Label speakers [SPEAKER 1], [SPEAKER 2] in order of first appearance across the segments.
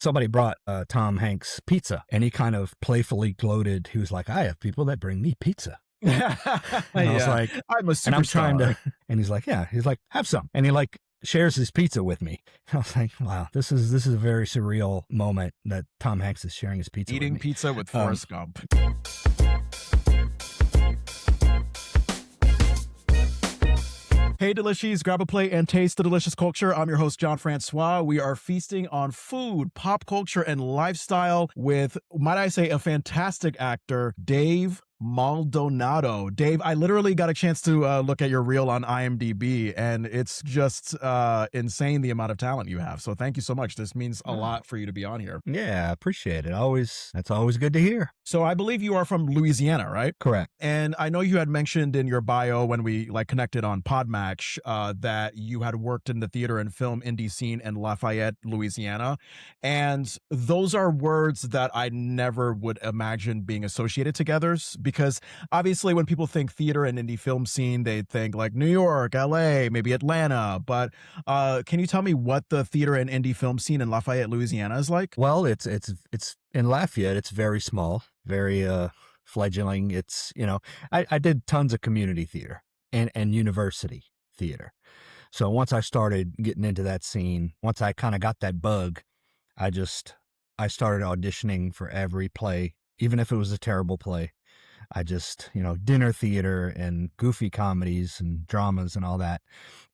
[SPEAKER 1] somebody brought Tom Hanks pizza, and he kind of playfully gloated. He was like, I have people that bring me pizza. And I was
[SPEAKER 2] Yeah,
[SPEAKER 1] like,
[SPEAKER 2] I'm a
[SPEAKER 1] and I'm trying
[SPEAKER 2] superstar.
[SPEAKER 1] to, and he's like, yeah, he's like, have some. And he like shares his pizza with me. And I was like, wow, this is a very surreal moment that Tom Hanks is sharing his pizza with
[SPEAKER 2] Eating
[SPEAKER 1] me.
[SPEAKER 2] pizza with Forrest Gump. Hey, Delishees, grab a plate and taste the delicious culture. I'm your host, Jon Francois. We are feasting on food, pop culture, and lifestyle with, might I say, a fantastic actor, Dave Maldonado. Dave, I literally got a chance to look at your reel on IMDb, and it's just insane the amount of talent you have. So thank you so much. This means a lot for you to be on here.
[SPEAKER 1] Yeah, I appreciate it. That's always good to hear.
[SPEAKER 2] So I believe you are from Louisiana, right?
[SPEAKER 1] Correct.
[SPEAKER 2] And I know you had mentioned in your bio when we connected on Podmatch that you had worked in the theater and film indie scene in Lafayette, Louisiana. And those are words that I never would imagine being associated together, because obviously when people think theater and indie film scene, they think like New York, LA, maybe Atlanta. But can you tell me what the theater and indie film scene in Lafayette, Louisiana is like?
[SPEAKER 1] Well, it's in Lafayette. It's very small, very fledgling. It's, I did tons of community theater and university theater. So once I started getting into that scene, once I kind of got that bug, I started auditioning for every play, even if it was a terrible play. I just, dinner theater and goofy comedies and dramas and all that.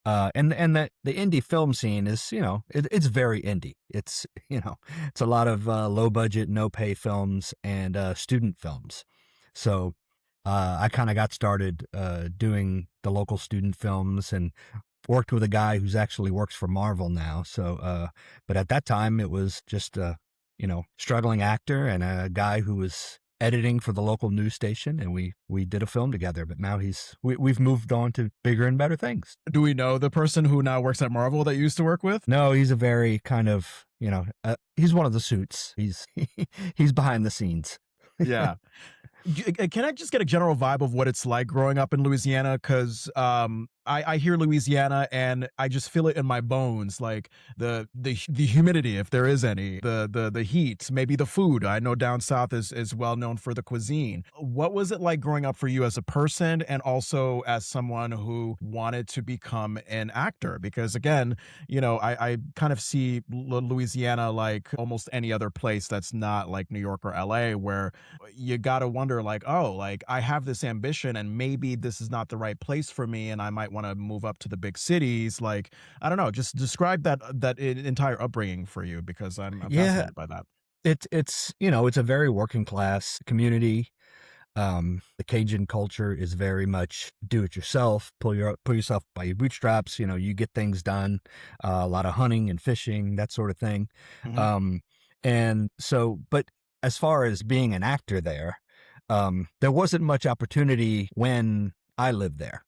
[SPEAKER 1] And the indie film scene is, it's very indie. It's, it's a lot of low budget, no pay films and student films. So I kind of got started doing the local student films and worked with a guy who's actually works for Marvel now. So, but at that time it was just a, struggling actor and a guy who was editing for the local news station, and we did a film together. But now we've moved on to bigger and better things.
[SPEAKER 2] Do we know the person who now works at Marvel that you used to work with?
[SPEAKER 1] No, he's a very kind of, he's one of the suits. He's behind the scenes.
[SPEAKER 2] Yeah. Can I just get a general vibe of what it's like growing up in Louisiana? Because I hear Louisiana and I just feel it in my bones, like the humidity, if there is any, the heat, maybe the food. I know down south is well known for the cuisine. What was it like growing up for you as a person and also as someone who wanted to become an actor? Because again, I kind of see Louisiana like almost any other place that's not like New York or LA, where you got to wonder like, oh, like I have this ambition and maybe this is not the right place for me and I might want to move up to the big cities. Like, I don't know, just describe that entire upbringing for you, because I'm fascinated by that.
[SPEAKER 1] It's it's a very working class community. The Cajun culture is very much do it yourself, pull yourself by your bootstraps. You get things done, a lot of hunting and fishing, that sort of thing.
[SPEAKER 2] Mhm.
[SPEAKER 1] And so, but as far as being an actor there wasn't much opportunity when I lived there.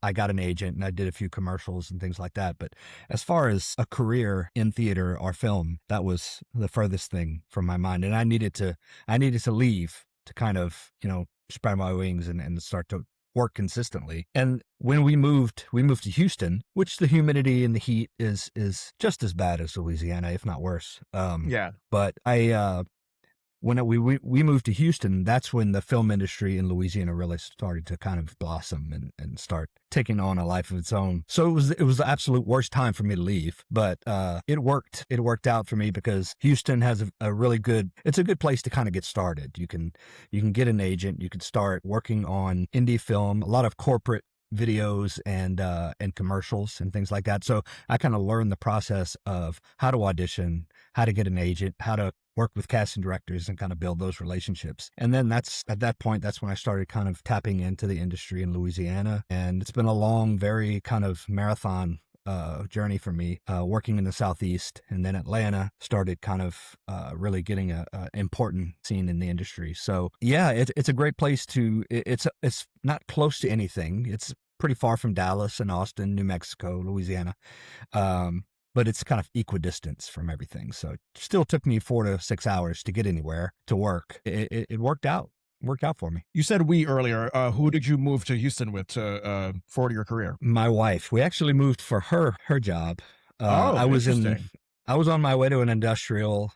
[SPEAKER 1] I got an agent and I did a few commercials and things like that. But as far as a career in theater or film, that was the furthest thing from my mind. And I needed to leave to kind of, spread my wings and start to work consistently. And when we moved to Houston, which the humidity and the heat is just as bad as Louisiana, if not worse.
[SPEAKER 2] Yeah.
[SPEAKER 1] But when we moved to Houston, that's when the film industry in Louisiana really started to kind of blossom and start taking on a life of its own. So it was the absolute worst time for me to leave, but it worked. It worked out for me because Houston has a really good. It's a good place to kind of get started. You can get an agent. You can start working on indie film, a lot of corporate videos and commercials and things like that. So I kind of learned the process of how to audition, how to get an agent, how to work with casting directors and kind of build those relationships. And then at that point, that's when I started kind of tapping into the industry in Louisiana. And it's been a long, very kind of marathon journey for me, working in the Southeast, and then Atlanta started kind of really getting a important scene in the industry. So yeah, it's a great place it's not close to anything. It's pretty far from Dallas and Austin, New Mexico, Louisiana. But it's kind of equidistance from everything. So it still took me 4 to 6 hours to get anywhere to work. It worked out for me.
[SPEAKER 2] You said we earlier. Who did you move to Houston with to forward your career?
[SPEAKER 1] My wife. We actually moved for her job.
[SPEAKER 2] Oh, interesting.
[SPEAKER 1] I was on my way to an industrial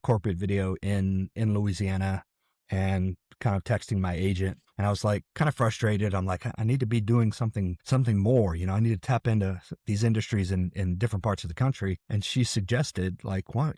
[SPEAKER 1] corporate video in Louisiana, and kind of texting my agent. And I was like kind of frustrated. I'm like, I need to be doing something more. I need to tap into these industries in different parts of the country. And she suggested, like, why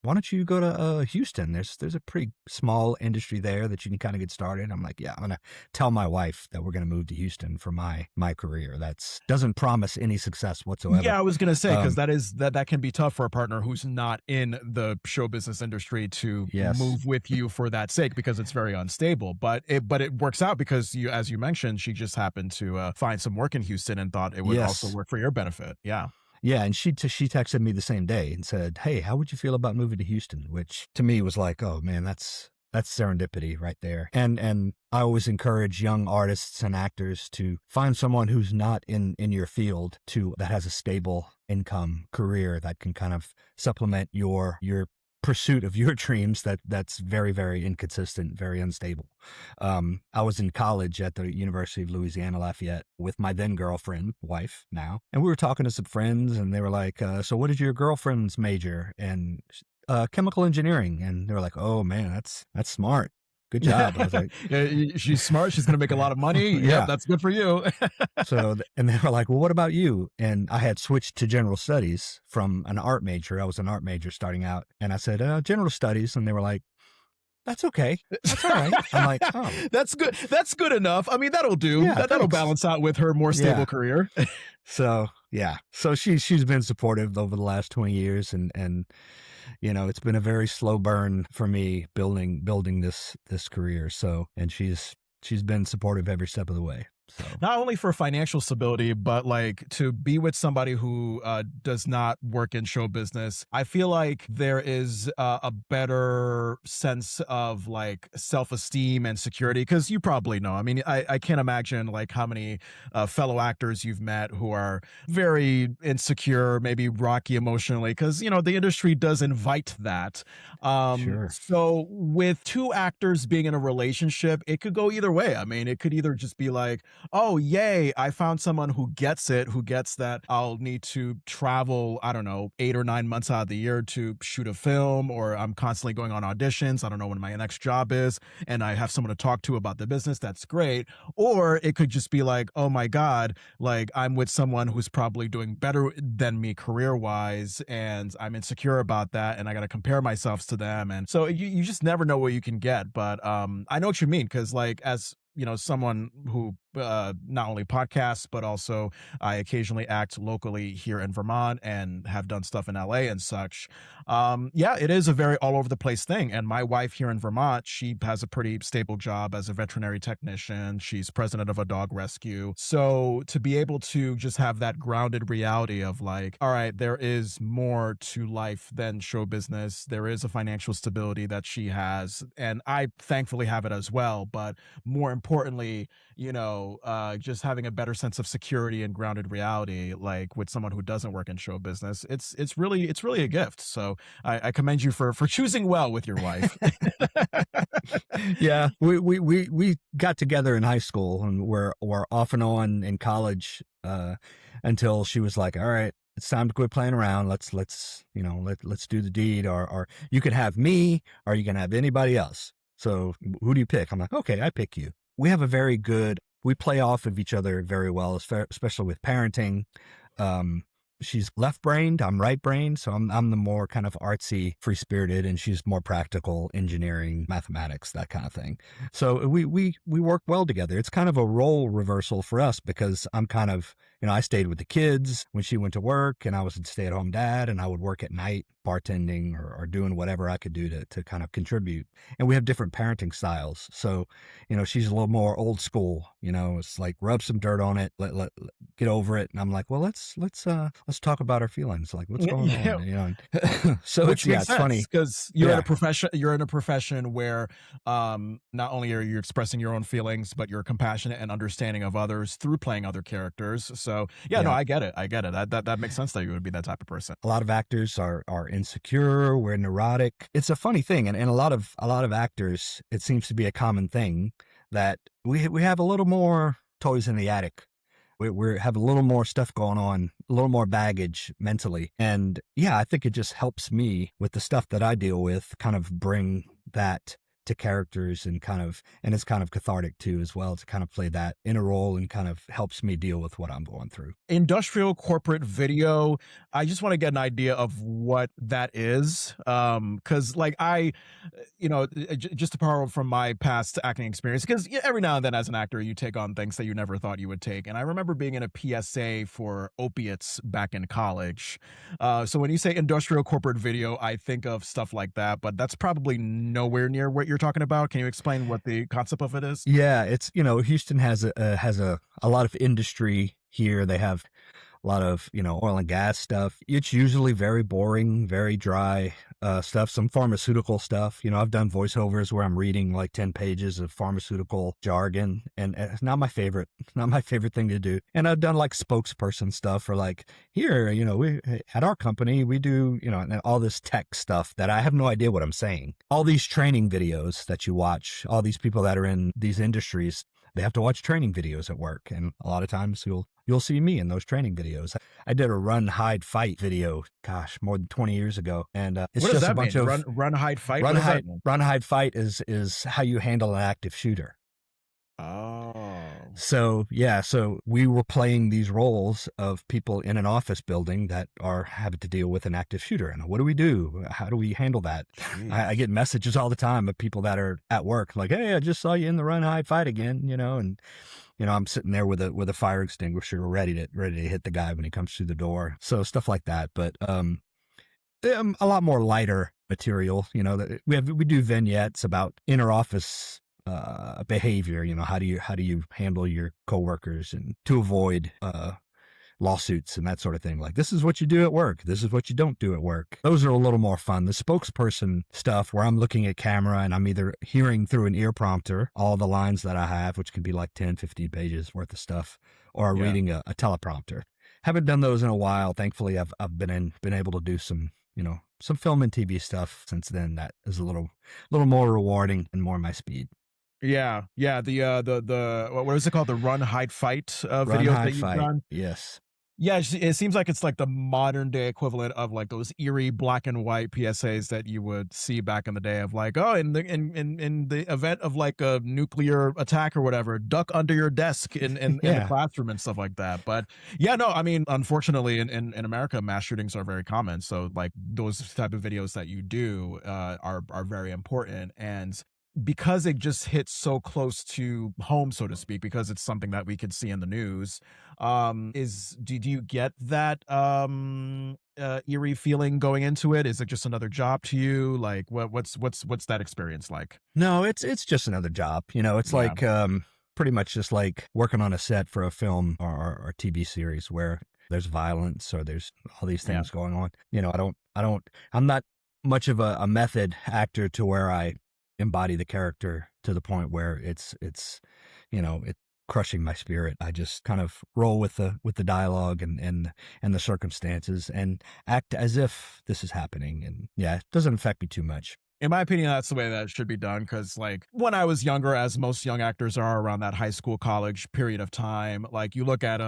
[SPEAKER 1] don't you go to Houston? There's a pretty small industry there that you can kind of get started. I'm like, yeah, I'm gonna tell my wife that we're gonna move to Houston for my career. That's doesn't promise any success whatsoever.
[SPEAKER 2] Yeah, I was gonna say, because that can be tough for a partner who's not in the show business industry to
[SPEAKER 1] Yes.
[SPEAKER 2] move with you for that sake, because it's very unstable. But it works out because you, as you mentioned, she just happened to find some work in Houston and thought it would also
[SPEAKER 1] Yes.
[SPEAKER 2] work for your benefit. Yeah.
[SPEAKER 1] Yeah, and she texted me the same day and said, "Hey, how would you feel about moving to Houston?" Which to me was like, "Oh man, that's serendipity right there." And I always encourage young artists and actors to find someone who's not in your field, that has a stable income career that can kind of supplement your pursuit of your dreams that's very, very inconsistent, very unstable. I was in college at the University of Louisiana Lafayette with my then girlfriend, wife now, and we were talking to some friends, and they were like, "So what is your girlfriend's major?" And chemical engineering, and they were like, "Oh man, that's smart. Good job." I was like,
[SPEAKER 2] Yeah, she's smart. She's gonna make a lot of money.
[SPEAKER 1] yeah.
[SPEAKER 2] Yep, that's good for you.
[SPEAKER 1] And they were like, "Well, what about you?" And I had switched to general studies from an art major. I was an art major starting out. And I said, general studies. And they were like, "That's okay. That's all right." I'm like, "Oh,
[SPEAKER 2] That's good. That's good enough. I mean, that'll do.
[SPEAKER 1] Yeah,
[SPEAKER 2] That'll
[SPEAKER 1] thanks.
[SPEAKER 2] balance out with her more stable
[SPEAKER 1] Yeah.
[SPEAKER 2] career.
[SPEAKER 1] So yeah. So she's been supportive over the last 20 years, and it's been a very slow burn for me building this career. So, and she's been supportive every step of the way. So
[SPEAKER 2] Not only for financial stability, but like to be with somebody who does not work in show business. I feel like there is a better sense of like self-esteem and security, because you probably know. I mean, I can't imagine like how many fellow actors you've met who are very insecure, maybe rocky emotionally, because the industry does invite that.
[SPEAKER 1] sure.
[SPEAKER 2] So with two actors being in a relationship, it could go either way. I mean, it could either just be like, oh, yay, I found someone who gets it, who gets that I'll need to travel, I don't know, 8 or 9 months out of the year to shoot a film, or I'm constantly going on auditions. I don't know when my next job is, and I have someone to talk to about the business. That's great. Or it could just be like, oh my God, like I'm with someone who's probably doing better than me career wise, and I'm insecure about that, and I got to compare myself to them. And so you just never know what you can get. But I know what you mean, because like, as someone who not only podcasts, but also I occasionally act locally here in Vermont and have done stuff in LA and such. Yeah, it is a very all over the place thing. And my wife here in Vermont, she has a pretty stable job as a veterinary technician. She's president of a dog rescue. So to be able to just have that grounded reality of like, all right, there is more to life than show business. There is a financial stability that she has. And I thankfully have it as well. But more importantly, just having a better sense of security and grounded reality, like with someone who doesn't work in show business, it's really a gift. So I commend you for choosing well with your wife.
[SPEAKER 1] Yeah, we got together in high school, and we're off and on in college, until she was like, "All right, it's time to quit playing around. Let's do the deed, or you can have me, or you can have anybody else. So who do you pick?" I'm like, "Okay, I pick you." We have we play off of each other very well, especially with parenting. She's left-brained, I'm right-brained, so I'm the more kind of artsy, free-spirited, and she's more practical, engineering, mathematics, that kind of thing. So we work well together. It's kind of a role reversal for us, because I'm kind of, I stayed with the kids when she went to work, and I was a stay-at-home dad, and I would work at night bartending or doing whatever I could do to kind of contribute. And we have different parenting styles. So, she's a little more old school, it's like rub some dirt on it, let get over it. And I'm like, well, let's talk about our feelings. Like, what's going on? So
[SPEAKER 2] Which makes
[SPEAKER 1] it's
[SPEAKER 2] sense,
[SPEAKER 1] funny.
[SPEAKER 2] because you're in a profession. You're in a profession where not only are you expressing your own feelings, but you're compassionate and understanding of others through playing other characters. So no, I get it. That makes sense that you would be that type of person.
[SPEAKER 1] A lot of actors are insecure. We're neurotic. It's a funny thing, and a lot of actors, it seems to be a common thing that we have a little more toys in the attic We have a little more stuff going on, a little more baggage mentally. And yeah, I think it just helps me with the stuff that I deal with kind of bring that to characters and it's kind of cathartic too as well to kind of play that in a role and kind of helps me deal with what I'm going through.
[SPEAKER 2] Industrial corporate video, I just want to get an idea of what that is. Because like just to borrow from my past acting experience, because every now and then as an actor you take on things that you never thought you would take, and I remember being in a PSA for opiates back in college. So when you say industrial corporate video, I think of stuff like that, but that's probably nowhere near what you're talking about. Can you explain what the concept of it is?
[SPEAKER 1] Yeah, it's Houston has a lot of industry here. They have a lot of oil and gas stuff. It's usually very boring, very dry stuff. Some pharmaceutical stuff. I've done voiceovers where I'm reading like 10 pages of pharmaceutical jargon, and it's not my favorite. Not my favorite thing to do. And I've done like spokesperson stuff for like here. We at our company we do and all this tech stuff that I have no idea what I'm saying. All these training videos that you watch. All these people that are in these industries. They have to watch training videos at work, and a lot of times you'll see me in those training videos. I did a run, hide, fight video, gosh, more than 20 years ago, and it's
[SPEAKER 2] What does
[SPEAKER 1] just a
[SPEAKER 2] that
[SPEAKER 1] bunch
[SPEAKER 2] mean?
[SPEAKER 1] of
[SPEAKER 2] Run, hide, fight.
[SPEAKER 1] run,
[SPEAKER 2] What does that
[SPEAKER 1] hide,
[SPEAKER 2] mean?
[SPEAKER 1] run, hide, fight is how you handle an active shooter.
[SPEAKER 2] Oh,
[SPEAKER 1] So yeah, so we were playing these roles of people in an office building that are having to deal with an active shooter. And what do we do? How do we handle that? I
[SPEAKER 2] jeez.
[SPEAKER 1] get messages all the time of people that are at work like, "Hey, I just saw you in the run, hide, fight again," and I'm sitting there with a fire extinguisher ready to hit the guy when he comes through the door. So stuff like that. But a lot more lighter material. That we do vignettes about inner office behavior. How do you handle your coworkers and to avoid lawsuits and that sort of thing. Like, this is what you do at work. This is what you don't do at work. Those are a little more fun. The spokesperson stuff where I'm looking at camera and I'm either hearing through an ear prompter all the lines that I have, which could be like 10, 15 pages worth of stuff, or
[SPEAKER 2] Yeah.
[SPEAKER 1] reading a teleprompter. Haven't done those in a while. Thankfully, I've been able to do some some film and TV stuff since then. That is a little more rewarding and more my speed.
[SPEAKER 2] Yeah, yeah, the what is it called? The run, hide, fight,
[SPEAKER 1] Run,
[SPEAKER 2] videos that
[SPEAKER 1] hide,
[SPEAKER 2] you've
[SPEAKER 1] fight.
[SPEAKER 2] done?
[SPEAKER 1] Yes.
[SPEAKER 2] Yeah, it seems like it's like the modern day equivalent of like those eerie black and white PSAs that you would see back in the day of like, oh, in the event of like a nuclear attack or whatever, duck under your desk in the
[SPEAKER 1] Yeah.
[SPEAKER 2] classroom and stuff like that. But yeah, no, I mean, unfortunately in America, mass shootings are very common. So like those type of videos that you do are very important. And because it just hits so close to home, so to speak, because it's something that we could see in the news, is do you get that eerie feeling going into it? Is it just another job to you? Like what's that experience like?
[SPEAKER 1] No, it's just another job. It's
[SPEAKER 2] Yeah,
[SPEAKER 1] like pretty much just like working on a set for a film or TV series where there's violence or there's all these
[SPEAKER 2] yeah.
[SPEAKER 1] things going on. I'm not much of a method actor to where I embody the character to the point where it's it's crushing my spirit. I just kind of roll with the dialogue and the circumstances and act as if this is happening. And yeah, it doesn't affect me too much.
[SPEAKER 2] In my opinion, that's the way that it should be done. Because, like, when I was younger, as most young actors are around that high school, college period of time, like, you look at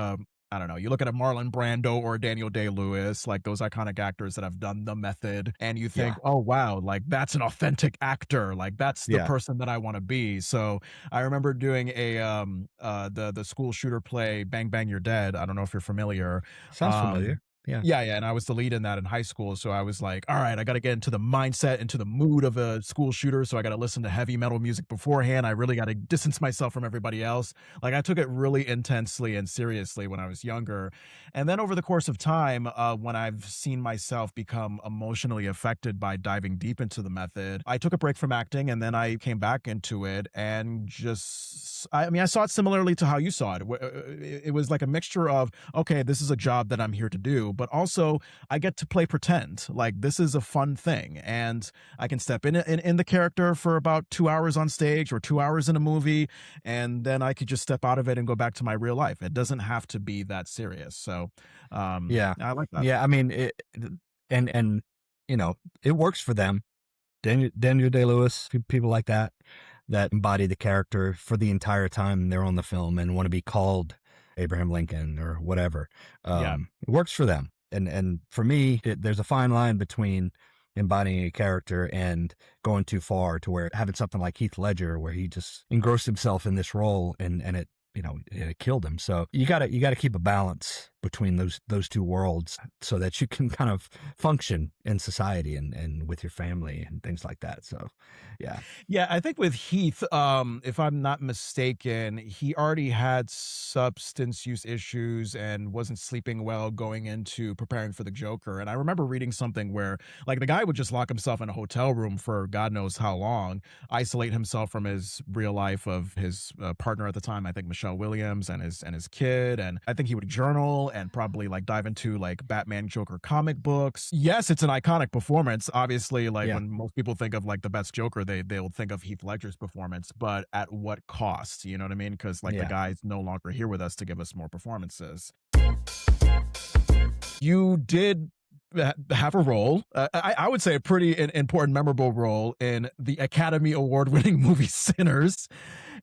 [SPEAKER 2] I don't know, you look at a Marlon Brando or a Daniel Day-Lewis, like those iconic actors that have done the method, and you think,
[SPEAKER 1] Yeah.
[SPEAKER 2] oh, wow, like that's an authentic actor. Like, that's the
[SPEAKER 1] Yeah.
[SPEAKER 2] person that I want to be. So I remember doing the school shooter play, Bang Bang You're Dead. I don't know if you're familiar.
[SPEAKER 1] Sounds
[SPEAKER 2] Um,
[SPEAKER 1] familiar. Yeah.
[SPEAKER 2] yeah, yeah, and I was the lead in that in high school, so I was like, "All right, I gotta get into the mindset, into the mood of a school shooter, so I gotta listen to heavy metal music beforehand, I really gotta distance myself from everybody else." Like, I took it really intensely and seriously when I was younger, and then over the course of time, when I've seen myself become emotionally affected by diving deep into the method, I took a break from acting, and then I came back into it and just I mean, I saw it similarly to how you saw it. It was like a mixture of, "Okay, this is a job that I'm here to do," but also I get to play pretend. Like, this is a fun thing, and I can step in the character for about 2 hours on stage or 2 hours in a movie, and then I could just step out of it and go back to my real life. It doesn't have to be that serious. So,
[SPEAKER 1] Yeah.
[SPEAKER 2] I like that.
[SPEAKER 1] Yeah. I mean, and it works for them. Daniel Day-Lewis, people like that embody the character for the entire time they're on the film and want to be called Abraham Lincoln or whatever.
[SPEAKER 2] Yeah.
[SPEAKER 1] It works for them. And for me, there's a fine line between embodying a character and going too far to where having something like Heath Ledger, where he just engrossed himself in this role and it, it killed him. So you gotta keep a balance between those two worlds so that you can kind of function in society and with your family and things like that. So yeah.
[SPEAKER 2] Yeah, I think with Heath, if I'm not mistaken, he already had substance use issues and wasn't sleeping well going into preparing for the Joker. And I remember reading something where, like, the guy would just lock himself in a hotel room for God knows how long, isolate himself from his real life of his partner at the time, I think Michelle Williams, and his kid. And I think he would journal and probably like dive into like Batman Joker comic books. Yes, it's an iconic performance. Obviously, like
[SPEAKER 1] Yeah.
[SPEAKER 2] when most people think of like the best Joker, they'll think of Heath Ledger's performance, but at what cost? You know what I mean? Because like the
[SPEAKER 1] Yeah.
[SPEAKER 2] guy's no longer here with us to give us more performances. You did have a role, I would say a pretty important, memorable role in the Academy Award-winning movie Sinners.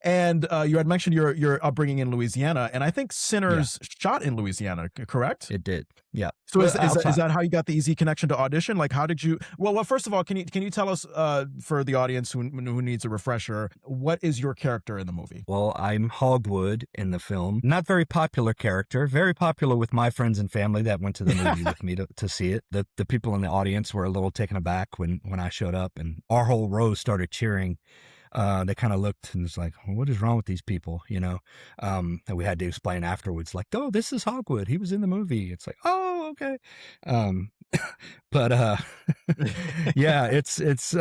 [SPEAKER 2] And you had mentioned your upbringing in Louisiana, and I think Sinners shot in Louisiana, correct?
[SPEAKER 1] It did. Yeah.
[SPEAKER 2] So is
[SPEAKER 1] Outside.
[SPEAKER 2] that how you got the easy connection to audition? Like, how did you? Well, first of all, can you tell us, for the audience who needs a refresher, what is your character in the movie?
[SPEAKER 1] Well, I'm Hogwood in the film. Not very popular character. Very popular with my friends and family that went to the movie with me to see it. The people in the audience were a little taken aback when I showed up, and our whole row started cheering. They kind of looked and was like, well, what is wrong with these people? And we had to explain afterwards, like, oh, this is Hogwood. He was in the movie. It's like, oh, okay. But yeah, it's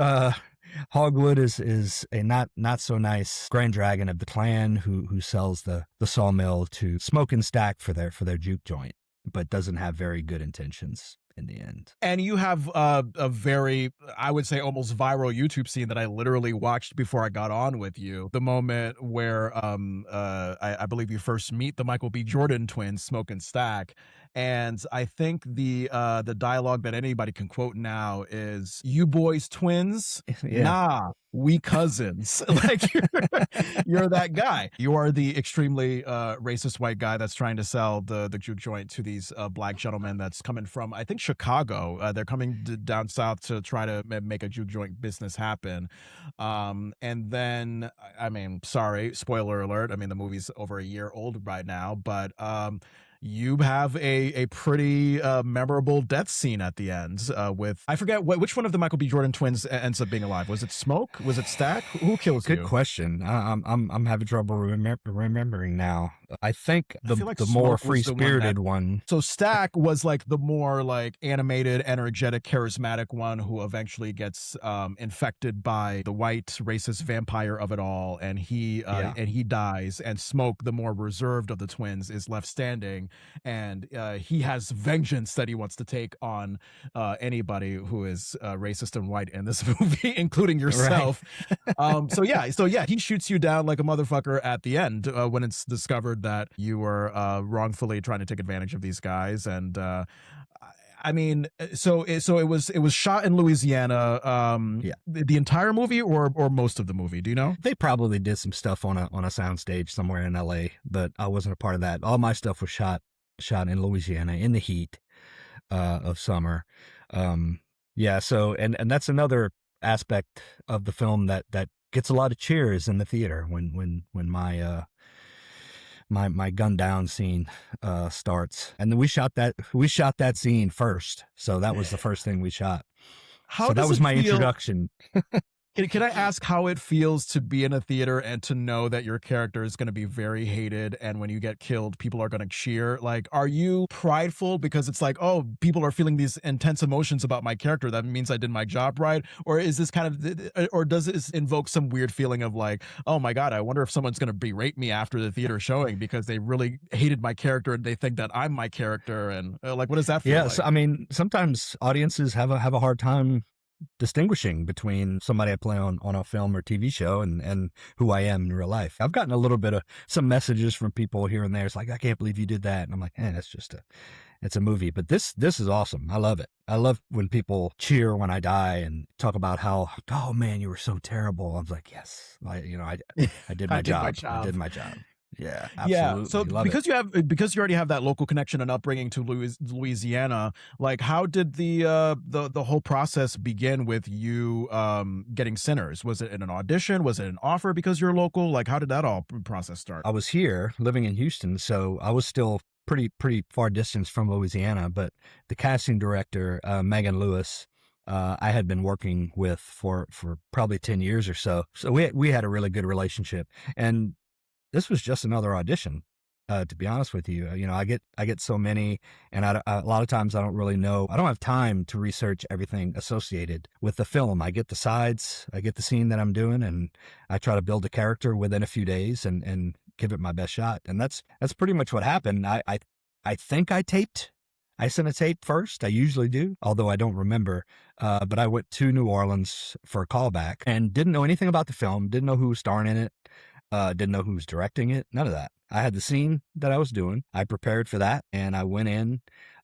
[SPEAKER 1] Hogwood is a not so nice Grand Dragon of the clan who sells the sawmill to Smoke and Stack for their juke joint, but doesn't have very good intentions in the end.
[SPEAKER 2] And you have a very, I would say, almost viral YouTube scene that I literally watched before I got on with you. The moment where I believe you first meet the Michael B. Jordan twins, Smoke and Stack. And I think the dialogue that anybody can quote now is, "You boys twins?
[SPEAKER 1] Yeah.
[SPEAKER 2] Nah, we cousins." Like, you're that guy. You are the extremely racist white guy that's trying to sell the juke joint to these black gentlemen that's coming from, I think, Chicago. They're coming down south to try to make a juke joint business happen. And then, I mean, sorry, spoiler alert. I mean, the movie's over a year old right now, but you have a pretty memorable death scene at the end with, I forget which one of the Michael B. Jordan twins ends up being alive. Was it Smoke? Was it Stack? Who kills you?
[SPEAKER 1] Good question. I'm having trouble remembering now. I think the
[SPEAKER 2] feel like
[SPEAKER 1] the
[SPEAKER 2] Smoke
[SPEAKER 1] more
[SPEAKER 2] was the
[SPEAKER 1] free spirited one.
[SPEAKER 2] So Stack was like the more like animated, energetic, charismatic one who eventually gets infected by the white racist vampire of it all, and he dies. And Smoke, the more reserved of the twins, is left standing, and he has vengeance that he wants to take on anybody who is racist and white in this movie, including yourself. Right. So yeah, he shoots you down like a motherfucker at the end when it's discovered that you were wrongfully trying to take advantage of these guys. And I mean, so it was shot in Louisiana. The entire movie or most of the movie? Do you know?
[SPEAKER 1] They probably did some stuff on a soundstage somewhere in L.A., but I wasn't a part of that. All my stuff was shot in Louisiana in the heat of summer. So and that's another aspect of the film that gets a lot of cheers in the theater when my gun down scene starts. And then we shot that scene first. So that was the first thing we shot. So that was my introduction.
[SPEAKER 2] Can I ask how it feels to be in a theater and to know that your character is going to be very hated, and when you get killed, people are going to cheer? Like, are you prideful because it's like, oh, people are feeling these intense emotions about my character, that means I did my job right? Or is this or does this invoke some weird feeling of like, oh my God, I wonder if someone's going to berate me after the theater showing because they really hated my character and they think that I'm my character? And like, what does that feel like?
[SPEAKER 1] So, I mean, sometimes audiences have a hard time distinguishing between somebody I play on a film or TV show and who I am in real life. I've gotten a little bit of some messages from people here and there. It's like, I can't believe you did that. And I'm like, that's just it's a movie. But this is awesome. I love it. I love when people cheer when I die and talk about how, oh man, you were so terrible. I was like, yes, I did my job. I did my job. Yeah,
[SPEAKER 2] Yeah.
[SPEAKER 1] absolutely.
[SPEAKER 2] So
[SPEAKER 1] Love it.
[SPEAKER 2] because you already have that local connection and upbringing to Louisiana, like how did the whole process begin with you getting Sinners? Was it in an audition? Was it an offer because you're local? Like how did that all process start?
[SPEAKER 1] I was here living in Houston, so I was still pretty far distance from Louisiana, but the casting director, Megan Lewis, I had been working with for probably 10 years or so. So we had a really good relationship. And this was just another audition. To be honest with you, I get so many, and a lot of times I don't really know. I don't have time to research everything associated with the film. I get the sides, I get the scene that I'm doing, and I try to build a character within a few days and give it my best shot. And that's pretty much what happened. I think I taped. I sent a tape first. I usually do, although I don't remember. But I went to New Orleans for a callback and didn't know anything about the film. Didn't know who was starring in it. Didn't know who was directing it. None of that. I had the scene that I was doing. I prepared for that, and I went in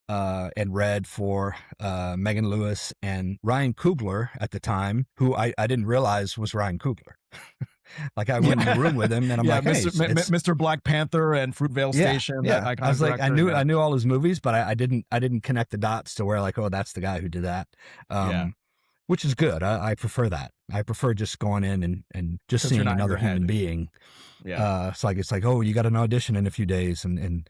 [SPEAKER 1] and read for Megan Lewis and Ryan Coogler at the time, who I didn't realize was Ryan Coogler. Like I went in the room with him, and I'm like, "Hey,
[SPEAKER 2] Mr. Black Panther and Fruitvale Station."
[SPEAKER 1] Yeah,
[SPEAKER 2] that
[SPEAKER 1] I was like, I
[SPEAKER 2] director,
[SPEAKER 1] knew all his movies, but I didn't connect the dots to where like, oh, that's the guy who did that. Which is good. I prefer that. I prefer just going in and just seeing another human being.
[SPEAKER 2] Yeah.
[SPEAKER 1] It's like, oh, you got an audition in a few days, and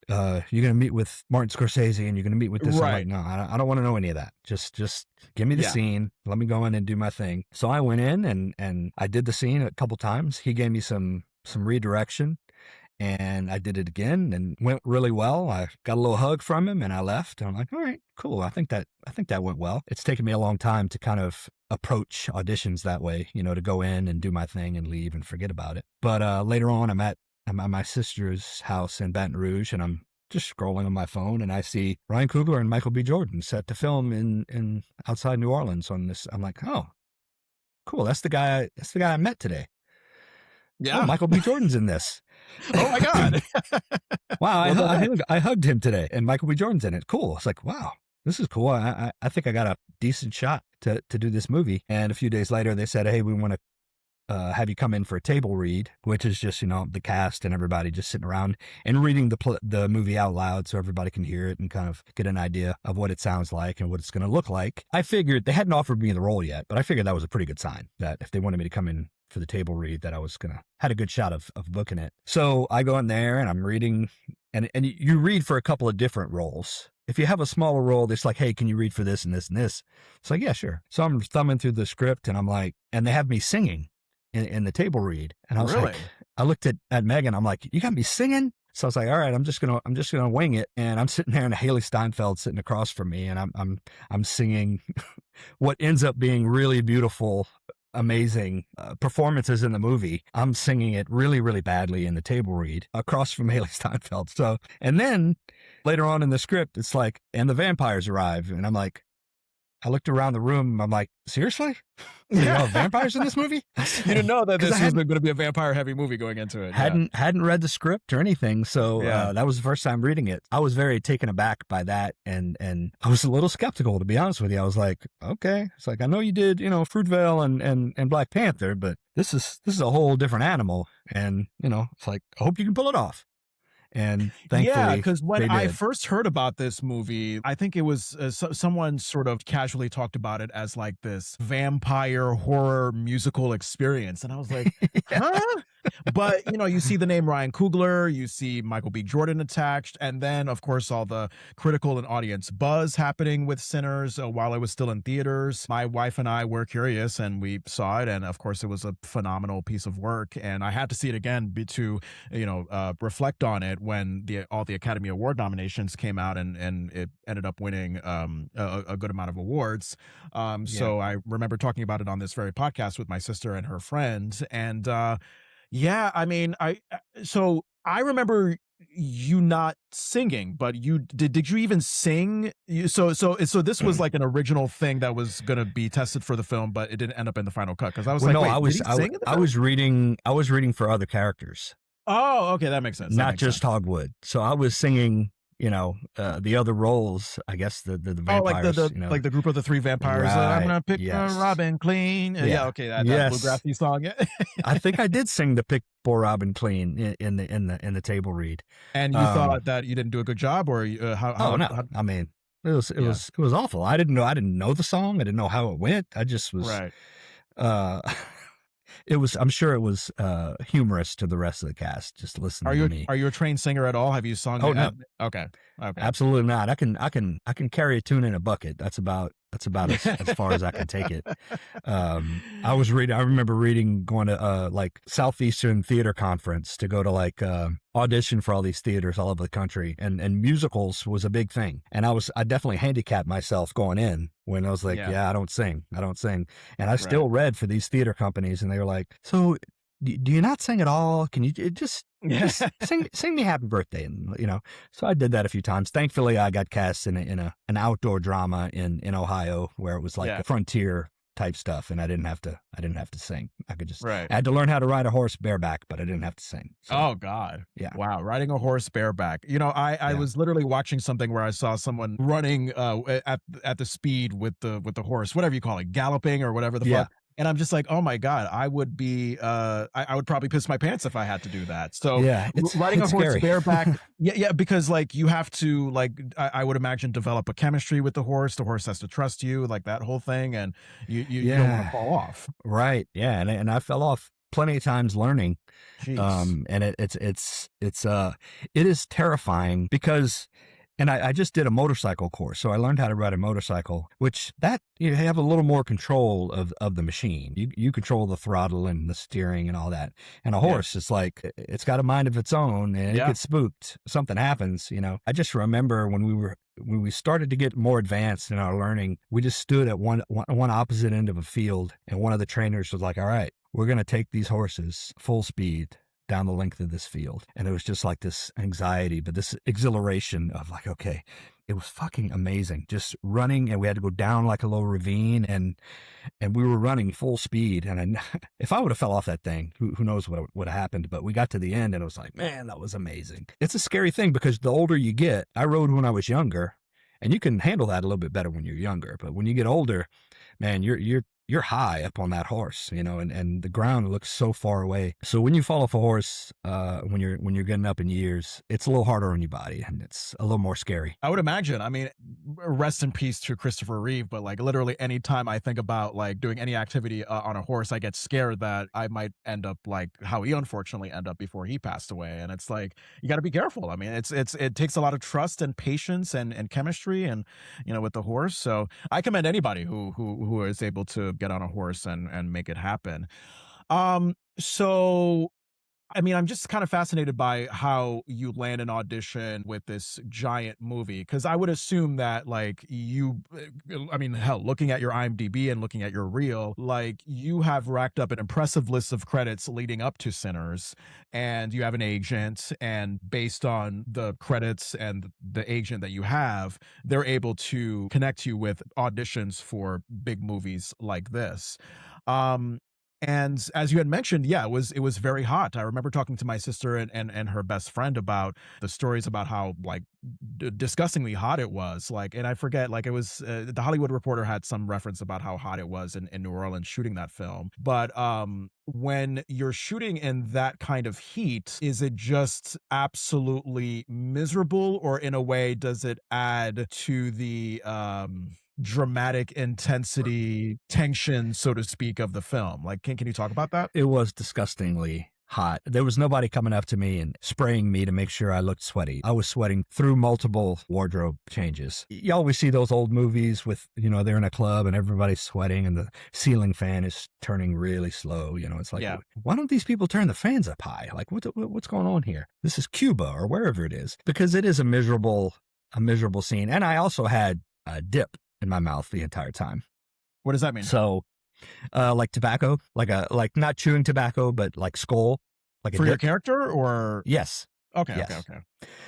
[SPEAKER 1] you're gonna meet with Martin Scorsese, and you're gonna meet with this.
[SPEAKER 2] Right.
[SPEAKER 1] I'm like, no, I don't want to know any of that. Just give me the scene. Let me go in and do my thing. So I went in and I did the scene a couple times. He gave me some redirection. And I did it again and went really well. I got a little hug from him and I left. And I'm like, all right, cool. I think that went well. It's taken me a long time to kind of approach auditions that way, to go in and do my thing and leave and forget about it. But later on, I'm at my sister's house in Baton Rouge, and I'm just scrolling on my phone, and I see Ryan Coogler and Michael B. Jordan set to film in outside New Orleans on this. I'm like, oh, cool. That's the guy I met today.
[SPEAKER 2] Yeah.
[SPEAKER 1] Oh, Michael B. Jordan's in this.
[SPEAKER 2] Oh my God.
[SPEAKER 1] Wow. I hugged him today, and Michael B. Jordan's in it. Cool. It's like, wow, this is cool. I think I got a decent shot to do this movie. And a few days later, they said, hey, we want to have you come in for a table read, which is just, the cast and everybody just sitting around and reading the movie out loud so everybody can hear it and kind of get an idea of what it sounds like and what it's going to look like. I figured they hadn't offered me the role yet, but I figured that was a pretty good sign that if they wanted me to come in for the table read, that I was had a good shot of booking it. So I go in there and I'm reading, and you read for a couple of different roles. If you have a smaller role, it's like, hey, can you read for this and this and this? It's like, yeah, sure. So I'm thumbing through the script, and I'm like, and they have me singing in the table read. And I was like, I looked at Megan, I'm like, you got me singing? So I was like, all right, I'm just gonna wing it. And I'm sitting there, and Haley Steinfeld sitting across from me, and I'm singing what ends up being really beautiful, amazing performances in the movie. I'm singing it really, really badly in the table read across from Haley Steinfeld. So, and then later on in the script, it's like, and the vampires arrive. And I'm like, I looked around the room. I'm like, seriously? You know, vampires in this movie?
[SPEAKER 2] You didn't know that this was going to be a vampire heavy movie going into it.
[SPEAKER 1] Hadn't read the script or anything. So that was the first time reading it. I was very taken aback by that. And I was a little skeptical, to be honest with you. I was like, okay. It's like, I know you did, Fruitvale and Black Panther, but this is a whole different animal. And, it's like, I hope you can pull it off. And thankfully,
[SPEAKER 2] because when I first heard about this movie, I think it was someone sort of casually talked about it as like this vampire horror musical experience. And I was like, huh? But, you see the name Ryan Coogler, you see Michael B. Jordan attached, and then, of course, all the critical and audience buzz happening with Sinners while it was still in theaters. My wife and I were curious, and we saw it, and, of course, it was a phenomenal piece of work, and I had to see it again to, reflect on it when all the Academy Award nominations came out, and it ended up winning a good amount of awards. So I remember talking about it on this very podcast with my sister and her friend, and I mean, so I remember you not singing, but did you even sing? So this was like an original thing that was going to be tested for the film, but it didn't end up in the final cut. Cause I was
[SPEAKER 1] I was reading for other characters.
[SPEAKER 2] Oh, okay. That makes sense.
[SPEAKER 1] Not just Hogwood. So I was singing the other roles, I guess the
[SPEAKER 2] Oh, like
[SPEAKER 1] vampires,
[SPEAKER 2] like the group of the three vampires. I'm
[SPEAKER 1] right.
[SPEAKER 2] gonna pick
[SPEAKER 1] Yes.
[SPEAKER 2] Robin clean. Yeah,
[SPEAKER 1] Yeah.
[SPEAKER 2] okay, that
[SPEAKER 1] Yes.
[SPEAKER 2] bluegrassy song. Yeah.
[SPEAKER 1] I think I did sing the Pick Poor Robin Clean in the table read.
[SPEAKER 2] And you
[SPEAKER 1] Um,
[SPEAKER 2] thought that you didn't do a good job, or
[SPEAKER 1] oh no.
[SPEAKER 2] how?
[SPEAKER 1] I mean, it was it
[SPEAKER 2] Yeah,
[SPEAKER 1] was it was awful. I didn't know the song. I didn't know how it went. I just was
[SPEAKER 2] right.
[SPEAKER 1] uh I'm sure it was humorous to the rest of the cast just listening to me.
[SPEAKER 2] Are you a trained singer at all? Have you sung
[SPEAKER 1] Oh
[SPEAKER 2] at?
[SPEAKER 1] no.
[SPEAKER 2] Okay, okay.
[SPEAKER 1] Absolutely not. I can carry a tune in a bucket. That's about as far as I can take it. I remember reading, going to like Southeastern Theater Conference to go to like audition for all these theaters all over the country, and musicals was a big thing. And I definitely handicapped myself going in when I was like,
[SPEAKER 2] Yeah,
[SPEAKER 1] yeah, I don't sing. And I
[SPEAKER 2] right.
[SPEAKER 1] still read for these theater companies, and they were like, so do you not sing at all? Can you just
[SPEAKER 2] Yeah,
[SPEAKER 1] sing me happy birthday? And so I did that a few times. Thankfully I got cast in an outdoor drama in Ohio, where it was like
[SPEAKER 2] yeah,
[SPEAKER 1] a frontier type stuff, and I didn't have to sing.
[SPEAKER 2] right.
[SPEAKER 1] I had to learn how to ride a horse bareback, but I didn't have to sing. So
[SPEAKER 2] Oh God.
[SPEAKER 1] yeah.
[SPEAKER 2] Wow. Riding a horse bareback. I
[SPEAKER 1] Yeah.
[SPEAKER 2] was literally watching something where I saw someone running at the speed with the horse, whatever you call it, galloping or whatever the
[SPEAKER 1] Yeah.
[SPEAKER 2] fuck. And I'm just like, oh my God, I would be I would probably piss my pants if I had to do that. So
[SPEAKER 1] Yeah.
[SPEAKER 2] riding a
[SPEAKER 1] It's
[SPEAKER 2] horse
[SPEAKER 1] scary.
[SPEAKER 2] bareback, yeah, because like you have to like I would imagine develop a chemistry with the horse. The horse has to trust you, like that whole thing, and you don't want to
[SPEAKER 1] Yeah.
[SPEAKER 2] fall off.
[SPEAKER 1] Right. Yeah. And I fell off plenty of times learning.
[SPEAKER 2] Jeez.
[SPEAKER 1] And it is terrifying because, and I just did a motorcycle course, so I learned how to ride a motorcycle, which that you have a little more control of the machine. You control the throttle and the steering and all that. And a
[SPEAKER 2] Yeah.
[SPEAKER 1] horse, it's like it's got a mind of its own, and it
[SPEAKER 2] Yeah.
[SPEAKER 1] gets spooked. Something happens. I just remember when we started to get more advanced in our learning, we just stood at one opposite end of a field, and one of the trainers was like, "All right, we're going to take these horses full speed down the length of this field." And it was just like this anxiety, but this exhilaration of like, okay, it was fucking amazing. Just running, and we had to go down like a little ravine, and we were running full speed. And if I would have fell off that thing, who knows what would have happened. But we got to the end, and it was like, man, that was amazing. It's a scary thing because the older you get, I rode when I was younger, and you can handle that a little bit better when you're younger. But when you get older, man, you're high up on that horse, and the ground looks so far away. So when you fall off a horse, when you're getting up in years, it's a little harder on your body, and it's a little more scary.
[SPEAKER 2] I would imagine. I mean, rest in peace to Christopher Reeve, but like literally anytime I think about like doing any activity on a horse, I get scared that I might end up like how he unfortunately ended up before he passed away. And it's like you got to be careful. I mean, it takes a lot of trust and patience and chemistry and with the horse. So I commend anybody who is able to get on a horse and make it happen. So I mean, I'm just kind of fascinated by how you land an audition with this giant movie because I would assume that, like, I mean, hell, looking at your IMDb and looking at your reel, like, you have racked up an impressive list of credits leading up to Sinners, and you have an agent, and based on the credits and the agent that you have, they're able to connect you with auditions for big movies like this. Um, and as you had mentioned, yeah, it was very hot. I remember talking to my sister and her best friend about the stories about how like disgustingly hot it was. Like, and I forget, like it was the Hollywood Reporter had some reference about how hot it was in New Orleans shooting that film. But when you're shooting in that kind of heat, is it just absolutely miserable, or in a way, does it add to the dramatic intensity, tension, so to speak, of the film? Like, can you talk about that?
[SPEAKER 1] It was disgustingly hot. There was nobody coming up to me and spraying me to make sure I looked sweaty. I was sweating through multiple wardrobe changes. You always see those old movies with, they're in a club and everybody's sweating and the ceiling fan is turning really slow. It's like,
[SPEAKER 2] Yeah.
[SPEAKER 1] why don't these people turn the fans up high? Like, what's going on here? This is Cuba or wherever it is, because it is a miserable scene. And I also had a dip in my mouth the entire time.
[SPEAKER 2] What does that mean?
[SPEAKER 1] So, like tobacco, like not chewing tobacco, but like skull, like
[SPEAKER 2] For
[SPEAKER 1] a
[SPEAKER 2] your
[SPEAKER 1] dip.
[SPEAKER 2] character, or
[SPEAKER 1] Yes.
[SPEAKER 2] okay,
[SPEAKER 1] Yes.
[SPEAKER 2] okay.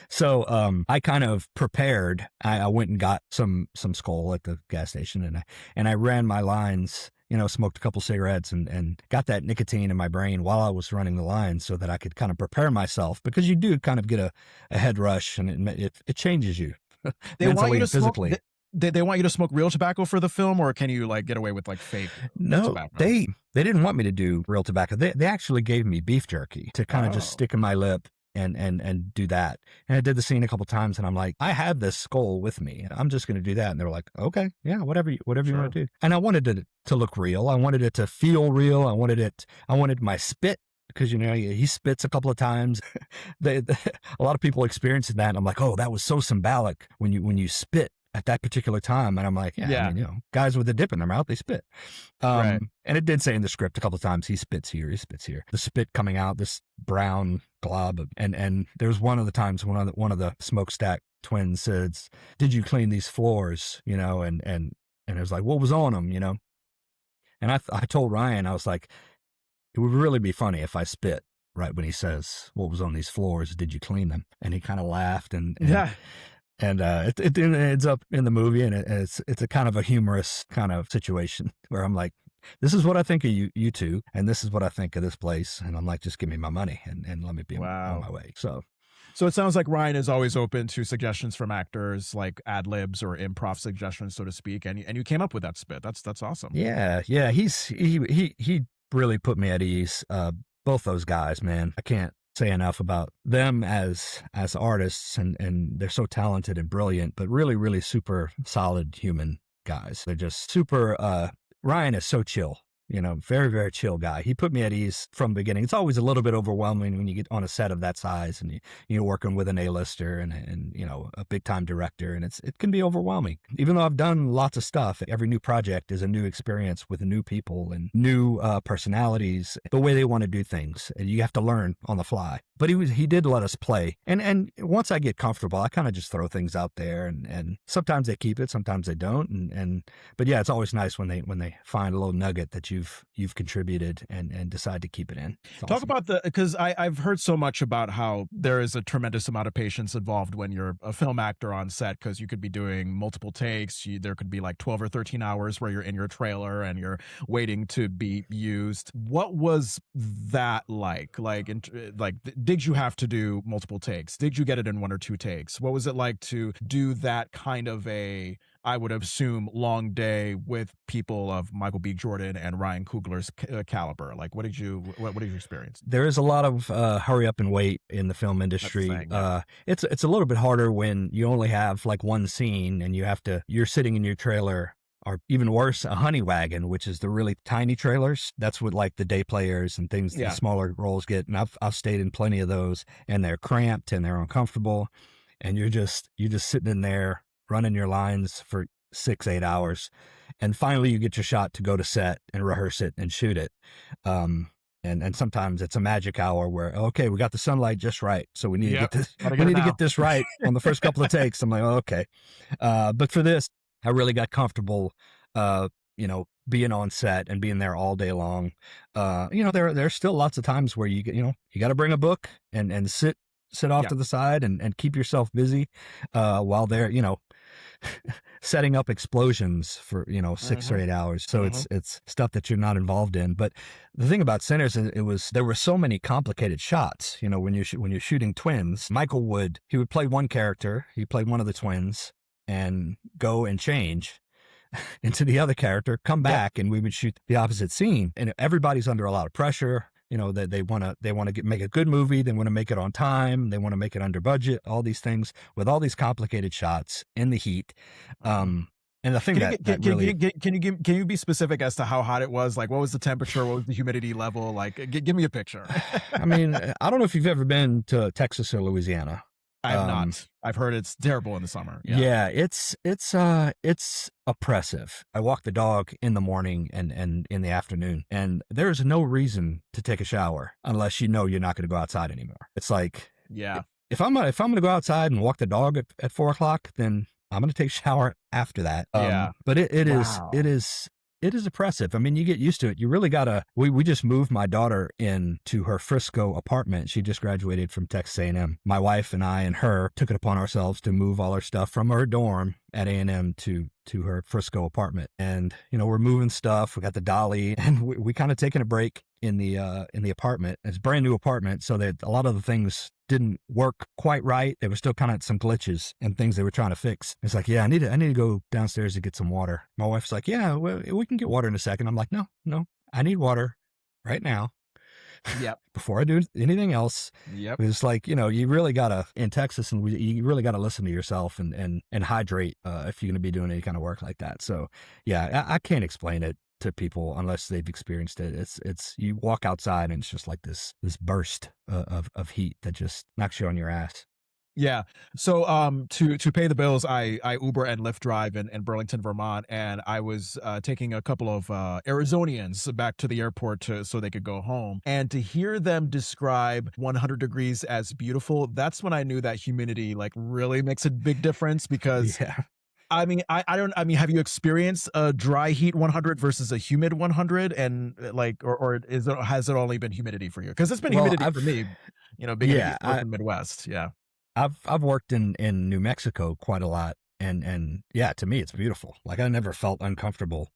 [SPEAKER 1] So, I kind of prepared. I went and got some skull at the gas station, and I ran my lines, smoked a couple cigarettes and got that nicotine in my brain while I was running the line so that I could kind of prepare myself, because you do kind of get a head rush, and it changes you
[SPEAKER 2] They want
[SPEAKER 1] mentally
[SPEAKER 2] you to
[SPEAKER 1] and physically.
[SPEAKER 2] they want you to smoke real tobacco for the film, or can you like get away with like fake
[SPEAKER 1] No,
[SPEAKER 2] tobacco?
[SPEAKER 1] they didn't want me to do real tobacco. They actually gave me beef jerky to kind of just stick in my lip and do that. And I did the scene a couple times, and I'm like, I have this skull with me. I'm just going to do that. And they were like, okay, yeah, whatever you want to do. And I wanted it to look real. I wanted it to feel real. I wanted my spit, because he spits a couple of times. A lot of people experiencing that, and I'm like, oh, that was so symbolic when you spit at that particular time. And I'm like, yeah. I mean, guys with a dip in their mouth, they spit.
[SPEAKER 2] Right.
[SPEAKER 1] And it did say in the script a couple of times, he spits here. The spit coming out, this brown glob. And there's one of the times one of the smokestack twins says, "Did you clean these floors?" And it was like, what was on them? And I told Ryan, I was like, it would really be funny if I spit right when he says, "What was on these floors? Did you clean them?" And he kind of laughed, and it ends up in the movie, and it's a kind of a humorous kind of situation where I'm like, this is what I think of you two, and this is what I think of this place, and I'm like, just give me my money and let me be on my way. So
[SPEAKER 2] it sounds like Ryan is always open to suggestions from actors, like ad libs or improv suggestions, so to speak, and you came up with that spit. That's awesome.
[SPEAKER 1] Yeah, he really put me at ease. Both those guys, man, I can't say enough about them as artists, and they're so talented and brilliant, but really, really super solid human guys. They're just super. Ryan is so chill, very, very chill guy. He put me at ease from the beginning. It's always a little bit overwhelming when you get on a set of that size and you're working with an A-lister and a big time director, and it can be overwhelming. Even though I've done lots of stuff, every new project is a new experience with new people and new personalities, the way they want to do things, and you have to learn on the fly. But he did let us play, and once I get comfortable, I kind of just throw things out there, and sometimes they keep it, sometimes they don't, but yeah, it's always nice when they find a little nugget that you've contributed and decide to keep it in.
[SPEAKER 2] Talk about because I've heard so much about how there is a tremendous amount of patience involved when you're a film actor on set, because you could be doing multiple takes. There could be like 12 or 13 hours where you're in your trailer and you're waiting to be used. What was that like? Did you have to do multiple takes? Did you get it in one or two takes? What was it like to do that kind of I would assume, long day with people of Michael B. Jordan and Ryan Coogler's caliber? Like, what did you experience?
[SPEAKER 1] There is a lot of hurry up and wait in the film industry. It's a little bit harder when you only have like one scene and you're sitting in your trailer, or even worse, a honey wagon, which is the really tiny trailers. That's what like the day players and things, the smaller roles get. And I've stayed in plenty of those, and they're cramped and they're uncomfortable, and you're just sitting in there running your lines for 6-8 hours, and finally you get your shot to go to set and rehearse it and shoot it. And sometimes it's a magic hour where, okay, we got the sunlight just right, so we need to get this. We need to get this right on the first couple of takes. I'm like, oh, okay, but for this, I really got comfortable, being on set and being there all day long. There's still lots of times where you got to bring a book and sit off to the side and keep yourself busy while they're setting up explosions for 6 or 8 hours. So it's stuff that you're not involved in. But the thing about Sinners is there were so many complicated shots. When you're shooting twins, Michael would play one character, he played one of the twins, and go and change into the other character, come back, and we would shoot the opposite scene. And everybody's under a lot of pressure. That they want to make a good movie. They want to make it on time. They want to make it under budget. All these things with all these complicated shots in the heat. And the thing can
[SPEAKER 2] you be specific as to how hot it was? Like, what was the temperature? What was the humidity level? Like, give me a picture.
[SPEAKER 1] I mean, I don't know if you've ever been to Texas or Louisiana.
[SPEAKER 2] I have not. I've heard it's terrible in the summer.
[SPEAKER 1] Yeah, it's oppressive. I walk the dog in the morning and in the afternoon, and there's no reason to take a shower unless you're not going to go outside anymore. It's like, if I'm going to go outside and walk the dog at 4 o'clock, then I'm going to take a shower after that. But it is it is oppressive. I mean, you get used to it. You really gotta. We just moved my daughter into her Frisco apartment. She just graduated from Texas A&M. My wife and I and her took it upon ourselves to move all our stuff from her dorm at A&M to her Frisco apartment. And we're moving stuff. We got the dolly, and we kind of taking a break in the apartment. It's a brand new apartment, so that a lot of the things didn't work quite right. There was still kind of some glitches and things they were trying to fix. It's like, yeah, I need to go downstairs to get some water. My wife's like, yeah, well, we can get water in a second. I'm like, no, I need water right now.
[SPEAKER 2] Yep.
[SPEAKER 1] Before I do anything else.
[SPEAKER 2] Yep.
[SPEAKER 1] It's like, you really gotta, in Texas, and you really gotta listen to yourself and hydrate if you're gonna be doing any kind of work like that. So yeah, I can't explain it to people unless they've experienced it. It's you walk outside and it's just like this burst of heat that just knocks you on your ass.
[SPEAKER 2] Yeah. So to pay the bills, I Uber and Lyft drive in Burlington, Vermont, and I was taking a couple of Arizonians back to the airport so they could go home. And to hear them describe 100 degrees as beautiful, that's when I knew that humidity like really makes a big difference because
[SPEAKER 1] Yeah.
[SPEAKER 2] I mean, have you experienced a dry heat 100 versus a humid 100? And or has it only been humidity for you? Because it's been
[SPEAKER 1] Well,
[SPEAKER 2] humidity for me, being in the
[SPEAKER 1] yeah,
[SPEAKER 2] East Coast and Midwest. Yeah.
[SPEAKER 1] I've worked in New Mexico quite a lot, and yeah, to me it's beautiful. Like I never felt uncomfortable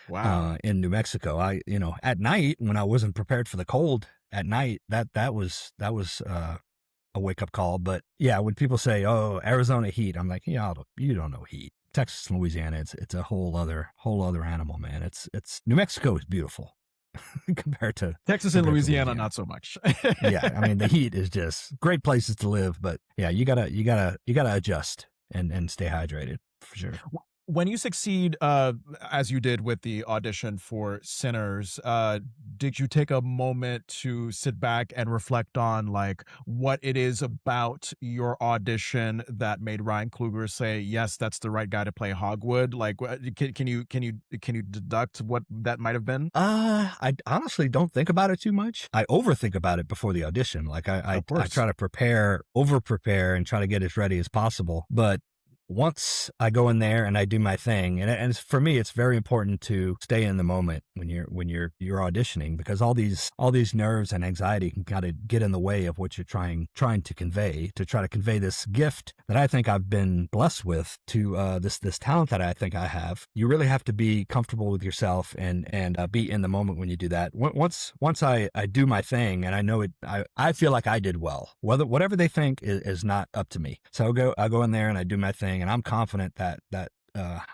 [SPEAKER 2] Wow.
[SPEAKER 1] in New Mexico. At night when I wasn't prepared for the cold at night, that was a wake up call. But yeah, when people say, "Oh, Arizona heat," I'm like, yeah, you don't know heat. Texas and Louisiana, it's a whole other animal, man. It's New Mexico is beautiful compared to
[SPEAKER 2] Texas and Louisiana, not so much.
[SPEAKER 1] Yeah, I mean the heat is just great places to live, but yeah, you gotta adjust and stay hydrated for sure.
[SPEAKER 2] When you succeed, as you did with the audition for Sinners, did you take a moment to sit back and reflect on like what it is about your audition that made Ryan Coogler say, "Yes, that's the right guy to play Hogwood"? Like, can you deduct what that might have been?
[SPEAKER 1] I honestly don't think about it too much. I overthink about it before the audition. Like I
[SPEAKER 2] Of course.
[SPEAKER 1] try to over prepare, and try to get as ready as possible. But once I go in there and I do my thing, and for me, it's very important to stay in the moment when you're auditioning, because all these nerves and anxiety can kind of get in the way of what you're trying to convey, to try to convey this gift that I think I've been blessed with, to this talent that I think I have. You really have to be comfortable with yourself and be in the moment when you do that. Once I do my thing and I know it, I feel like I did well. Whatever they think is not up to me. So I go in there and I do my thing. And I'm confident that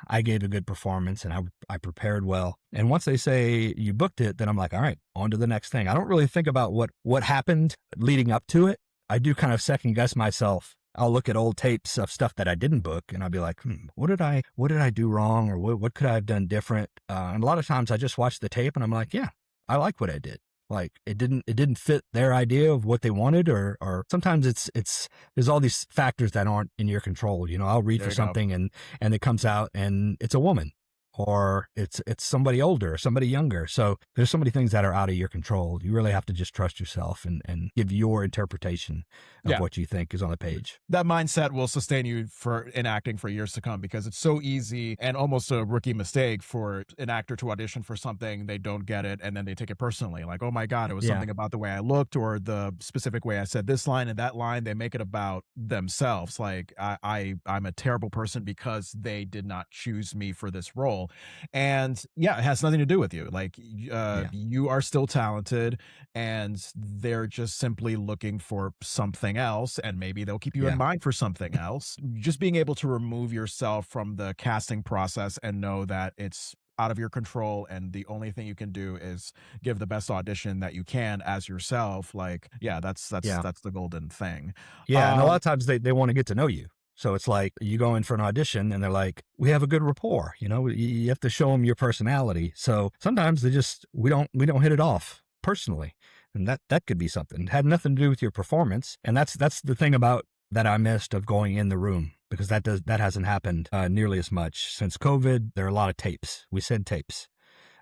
[SPEAKER 1] I gave a good performance and I prepared well. And once they say you booked it, then I'm like, all right, on to the next thing. I don't really think about what happened leading up to it. I do kind of second guess myself. I'll look at old tapes of stuff that I didn't book, and I'll be like, what did I do wrong, or what could I have done different? And a lot of times I just watch the tape and I'm like, yeah, I like what I did. Like it didn't fit their idea of what they wanted, or sometimes it's there's all these factors that aren't in your control. I'll read
[SPEAKER 2] There
[SPEAKER 1] for
[SPEAKER 2] you go.
[SPEAKER 1] something and it comes out and it's a woman, or it's somebody older or somebody younger. So there's so many things that are out of your control. You really have to just trust yourself and give your interpretation of
[SPEAKER 2] Yeah.
[SPEAKER 1] what you think is on the page.
[SPEAKER 2] That mindset will sustain you in acting for years to come, because it's so easy and almost a rookie mistake for an actor to audition for something, they don't get it, and then they take it personally. Like, oh my God, it was
[SPEAKER 1] Yeah.
[SPEAKER 2] something about the way I looked or the specific way I said this line and that line. They make it about themselves. Like I'm a terrible person because they did not choose me for this role. And yeah, it has nothing to do with you. Like you are still talented, and they're just simply looking for something else, and maybe they'll keep you
[SPEAKER 1] Yeah.
[SPEAKER 2] in mind for something else. Just being able to remove yourself from the casting process and know that it's out of your control, and the only thing you can do is give the best audition that you can as yourself. Like, yeah, that's
[SPEAKER 1] Yeah.
[SPEAKER 2] the golden thing.
[SPEAKER 1] Yeah. And a lot
[SPEAKER 2] Um,
[SPEAKER 1] of times they want to get to know you. So it's like you go in for an audition and they're like, we have a good rapport. You have to show them your personality. So sometimes we don't hit it off personally. And that could be something. It had nothing to do with your performance. And that's the thing about that I missed of going in the room, because that hasn't happened nearly as much since COVID. There are a lot of tapes. We send tapes.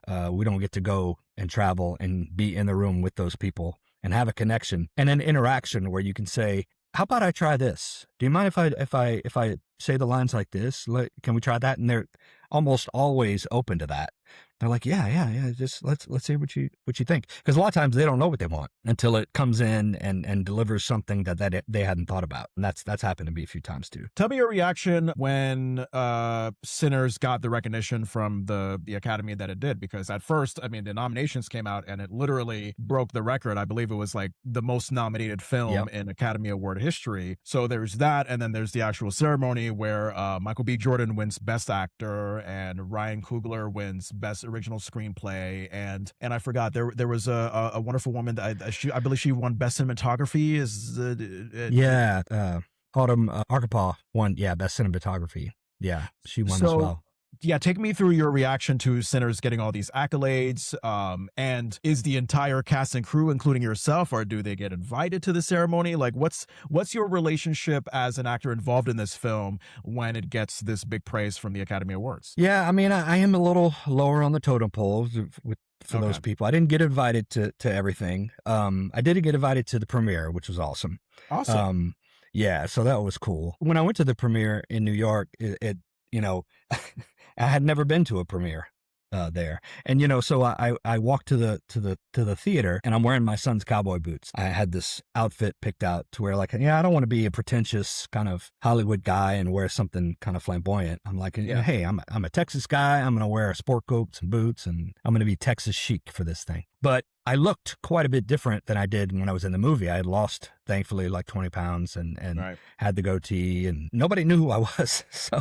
[SPEAKER 1] We don't get to go and travel and be in the room with those people and have a connection and an interaction where you can say, how about I try this? Do you mind if I say the lines like this? Can we try that? And they're almost always open to that. They're like, yeah. Just let's see what you think, because a lot of times they don't know what they want until it comes in and delivers something that they hadn't thought about, and that's happened to me a few times too.
[SPEAKER 2] Tell me your reaction when Sinners got the recognition from the Academy that it did, because at first, I mean, the nominations came out and it literally broke the record. I believe it was like the most nominated film in Academy Award history. So there's that, and then there's the actual ceremony where Michael B. Jordan wins Best Actor and Ryan Coogler wins Best Original Screenplay, and I forgot there was a wonderful woman that I believe she won Best Cinematography.
[SPEAKER 1] Autumn Arkapaw won, Best Cinematography. Yeah, she won as well.
[SPEAKER 2] Yeah, take me through your reaction to Sinners getting all these accolades. And is the entire cast and crew, including yourself, or do they get invited to the ceremony? Like, what's your relationship as an actor involved in this film when it gets this big praise from the Academy Awards?
[SPEAKER 1] Yeah, I mean, I am a little lower on the totem pole for those people. I didn't get invited to everything. I did get invited to the premiere, which was awesome.
[SPEAKER 2] Awesome.
[SPEAKER 1] Yeah, so that was cool. When I went to the premiere in New York, it I had never been to a premiere there, and so I walked to the theater, and I'm wearing my son's cowboy boots. I had this outfit picked out to where, like, I don't want to be a pretentious kind of Hollywood guy and wear something kind of flamboyant. I'm like, hey, I'm a Texas guy. I'm gonna wear sport coats and boots, and I'm gonna be Texas chic for this thing. But I looked quite a bit different than I did when I was in the movie. I had lost, thankfully, like 20 pounds and had the goatee, and nobody knew who I was. So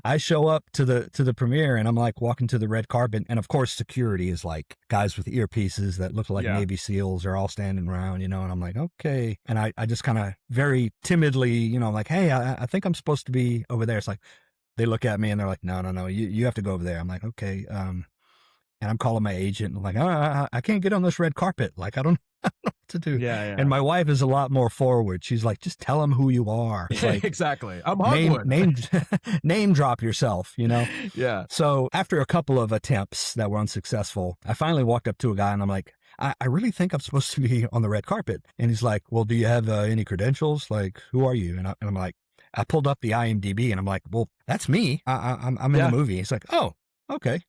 [SPEAKER 1] I show up to the premiere, and I'm like walking to the red carpet, and of course security is like guys with earpieces that look like Navy SEALs are all standing around, and I'm like, okay. And I just kind of very timidly, like, hey, I think I'm supposed to be over there. It's like, they look at me and they're like, no, you have to go over there. I'm like, okay. And I'm calling my agent, and I'm like, I can't get on this red carpet. Like, I don't know what to do.
[SPEAKER 2] Yeah.
[SPEAKER 1] And my wife is a lot more forward. She's like, just tell them who you are. Like,
[SPEAKER 2] exactly. I'm Hogwood.
[SPEAKER 1] Name drop yourself,
[SPEAKER 2] Yeah.
[SPEAKER 1] So after a couple of attempts that were unsuccessful, I finally walked up to a guy, and I'm like, I really think I'm supposed to be on the red carpet. And he's like, well, do you have any credentials? Like, who are you? And I'm like, I pulled up the IMDb, and I'm like, well, that's me. I'm in the movie. He's like, oh, okay.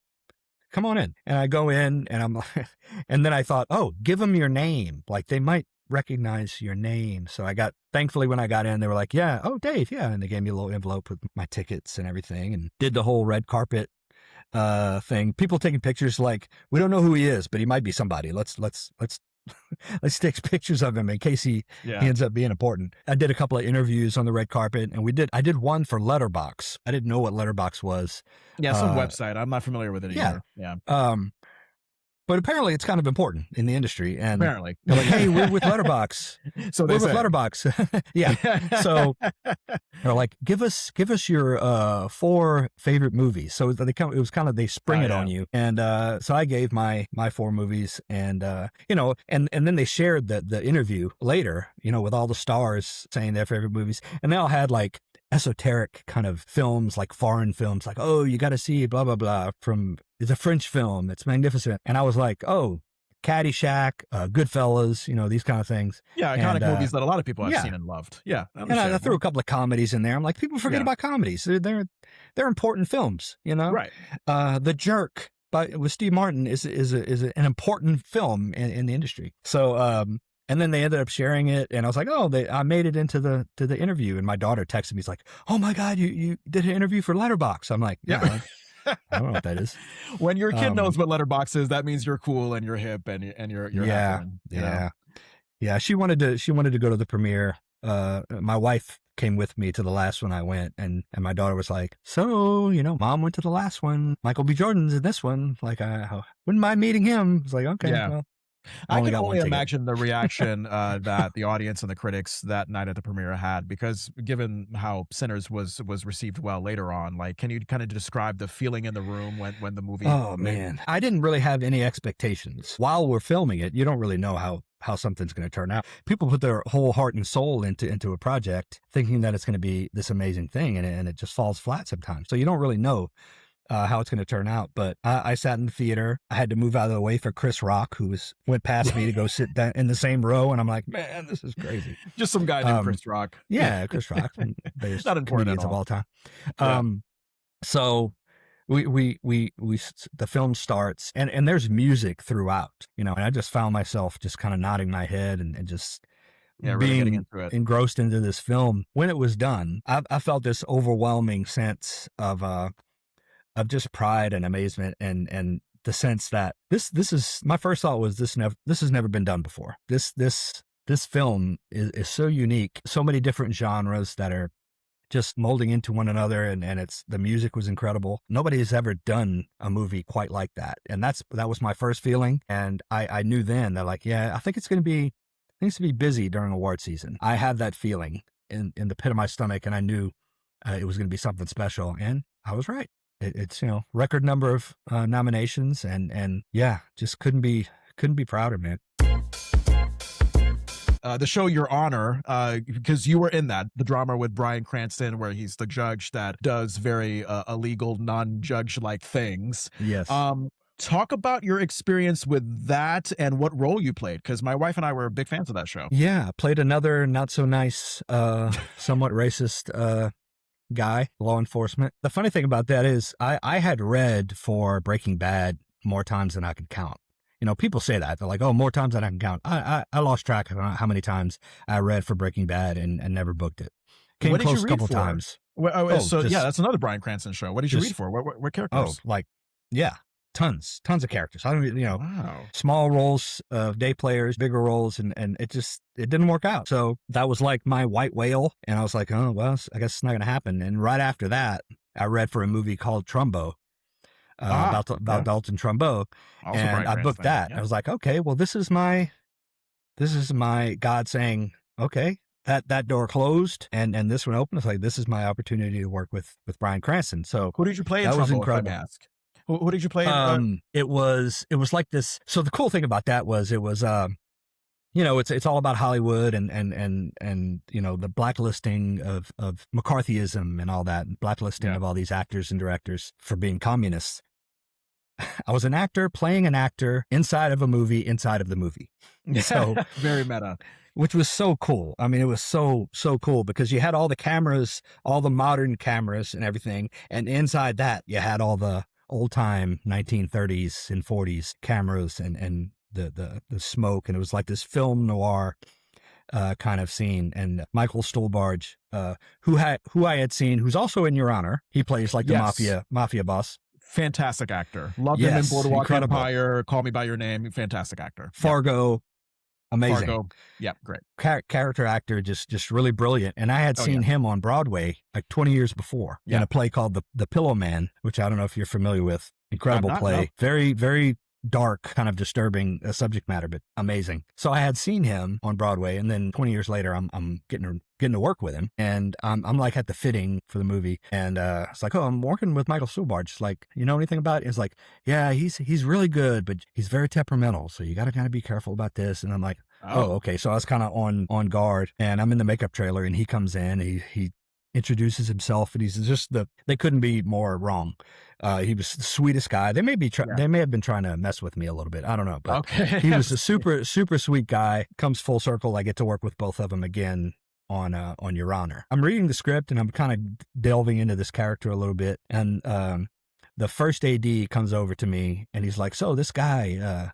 [SPEAKER 1] Come on in. And I go in, and I'm like, and then I thought, oh, give them your name. Like, they might recognize your name. So thankfully when I got in, they were like, yeah, oh, Dave. Yeah. And they gave me a little envelope with my tickets and everything, and did the whole red carpet thing. People taking pictures, like, we don't know who he is, but he might be somebody. Let's let's take pictures of him in case he ends up being important. I did a couple of interviews on the red carpet, and I did one for Letterboxd. I didn't know what Letterboxd was.
[SPEAKER 2] Yeah, some website. I'm not familiar with it either. Yeah.
[SPEAKER 1] But apparently it's kind of important in the industry. And
[SPEAKER 2] apparently
[SPEAKER 1] they're like, hey, we're with Letterboxd.
[SPEAKER 2] So
[SPEAKER 1] we're with Letterboxd. Yeah. So they're like, give us your 4 favorite movies. So it was kind of, they spring it on you. And so I gave my 4 movies, and and then they shared the interview later, with all the stars saying their favorite movies. And they all had like esoteric kind of films, like foreign films, like, oh, you got to see blah, blah, blah it's a French film. It's magnificent. And I was like, oh, Caddyshack, Goodfellas, these kind of things.
[SPEAKER 2] Yeah, iconic movies that a lot of people have seen and loved. Yeah.
[SPEAKER 1] And I threw a couple of comedies in there. I'm like, people forget about comedies. They're important films,
[SPEAKER 2] Right.
[SPEAKER 1] The Jerk with Steve Martin is an important film in the industry. So, and then they ended up sharing it, and I was like, oh, I made it into the interview. And my daughter texted me, he's like, oh my God, you did an interview for Letterboxd. I'm like, yeah. I don't know what that is.
[SPEAKER 2] When your kid knows what Letterboxd is, that means you're cool and you're hip and you're having,
[SPEAKER 1] yeah. She wanted to go to the premiere. My wife came with me to the last one I went, and my daughter was like, so, Mom went to the last one. Michael B. Jordan's in this one. Like, I wouldn't mind meeting him. I was like, okay, well.
[SPEAKER 2] I can only imagine the reaction that the audience and the critics that night at the premiere had, because given how Sinners was received well later on, like, can you kind of describe the feeling in the room when the movie?
[SPEAKER 1] Oh man, I didn't really have any expectations while we're filming it. You don't really know how something's going to turn out. People put their whole heart and soul into a project, thinking that it's going to be this amazing thing, and it just falls flat sometimes. So you don't really know how it's going to turn out. But I sat in the theater. I had to move out of the way for Chris Rock, who went past me to go sit down in the same row. And I'm like, man, this is crazy.
[SPEAKER 2] Just some guy named Chris Rock.
[SPEAKER 1] Yeah, Chris Rock.
[SPEAKER 2] Not important at all.
[SPEAKER 1] Of all time. So the film starts and there's music throughout, you know, and I just found myself just kind of nodding my head and just
[SPEAKER 2] Yeah, really getting
[SPEAKER 1] being
[SPEAKER 2] into it.
[SPEAKER 1] engrossed into this film. When it was done, I felt this overwhelming sense of just pride and amazement and the sense that this is my first thought was this has never been done before. This film is so unique, so many different genres that are just molding into one another, and it's the music was incredible. Nobody has ever done a movie quite like that, and that was my first feeling. And I knew then that, like, yeah, I think it's going to be busy during award season. I had that feeling in the pit of my stomach, and I knew it was going to be something special, and I was right. It's, you know, record number of nominations, and yeah, just couldn't be prouder, man.
[SPEAKER 2] The show Your Honor, because you were in that, the drama with Bryan Cranston, where he's the judge that does very illegal, non-judge-like things.
[SPEAKER 1] Yes.
[SPEAKER 2] Talk about your experience with that and what role you played, because my wife and I were big fans of that show.
[SPEAKER 1] Yeah, played another not so nice, somewhat racist guy, law enforcement. The funny thing about that is I had read for Breaking Bad more times than I could count. You know, people say that. They're like, oh, more times than I can count. I lost track of how many times I read for Breaking Bad and never booked it. Came close a couple times.
[SPEAKER 2] Yeah, that's another Bryan Cranston show. What did you read for? What characters?
[SPEAKER 1] Oh, like, yeah, tons of characters. I don't, you know,
[SPEAKER 2] wow.
[SPEAKER 1] Small roles, day players, bigger roles, and it didn't work out. So that was like my white whale, and I was like, oh, well, I guess it's not going to happen. And right after that, I read for a movie called Trumbo. About Dalton Trumbo,
[SPEAKER 2] Also
[SPEAKER 1] and I booked that. Yeah. I was like, okay, well, this is my God saying, okay, that door closed and this one opened. It's like, this is my opportunity to work with Bryan Cranston. So
[SPEAKER 2] who did you play in Trumbo? That was incredible. If I may ask? Who did you play?
[SPEAKER 1] It was like this. So the cool thing about that was it was you know, it's all about Hollywood and you know, the blacklisting of McCarthyism and all that, and blacklisting of all these actors and directors for being communists. I was an actor playing an actor inside of a movie inside of the movie. So
[SPEAKER 2] very meta.
[SPEAKER 1] Which was so cool. I mean, it was so cool because you had all the cameras, all the modern cameras and everything, and inside that you had all the old time 1930s and 40s cameras and the smoke, and it was like this film noir kind of scene. And Michael Stuhlbarg, who I had seen, who's also in Your Honor, he plays like the mafia boss.
[SPEAKER 2] Fantastic actor. Loved him in Boardwalk Empire, Call Me by Your Name. Fantastic actor.
[SPEAKER 1] Fargo, amazing.
[SPEAKER 2] Fargo, yeah, great.
[SPEAKER 1] Character actor, just really brilliant. And I had seen him on Broadway like 20 years before in a play called The Pillow Man, which I don't know if you're familiar with. Incredible play. No. Very, very dark, kind of disturbing subject matter, but amazing. So I had seen him on Broadway, and then 20 years later, I'm getting to work with him, and I'm like at the fitting for the movie, and it's like, oh, I'm working with Michael Stuhlbarg. It's like, you know anything about it? It's like, yeah, he's really good, but he's very temperamental, so you got to kind of be careful about this. And I'm like, oh, okay. So I was kind of on guard, and I'm in the makeup trailer, and he comes in, he introduces himself, and he's just they couldn't be more wrong. He was the sweetest guy. They may have been trying to mess with me a little bit. I don't know, but he was a super sweet guy. Comes full circle. I get to work with both of them again on Your Honor. I'm reading the script and I'm kind of delving into this character a little bit. And the first AD comes over to me and he's like, so this guy,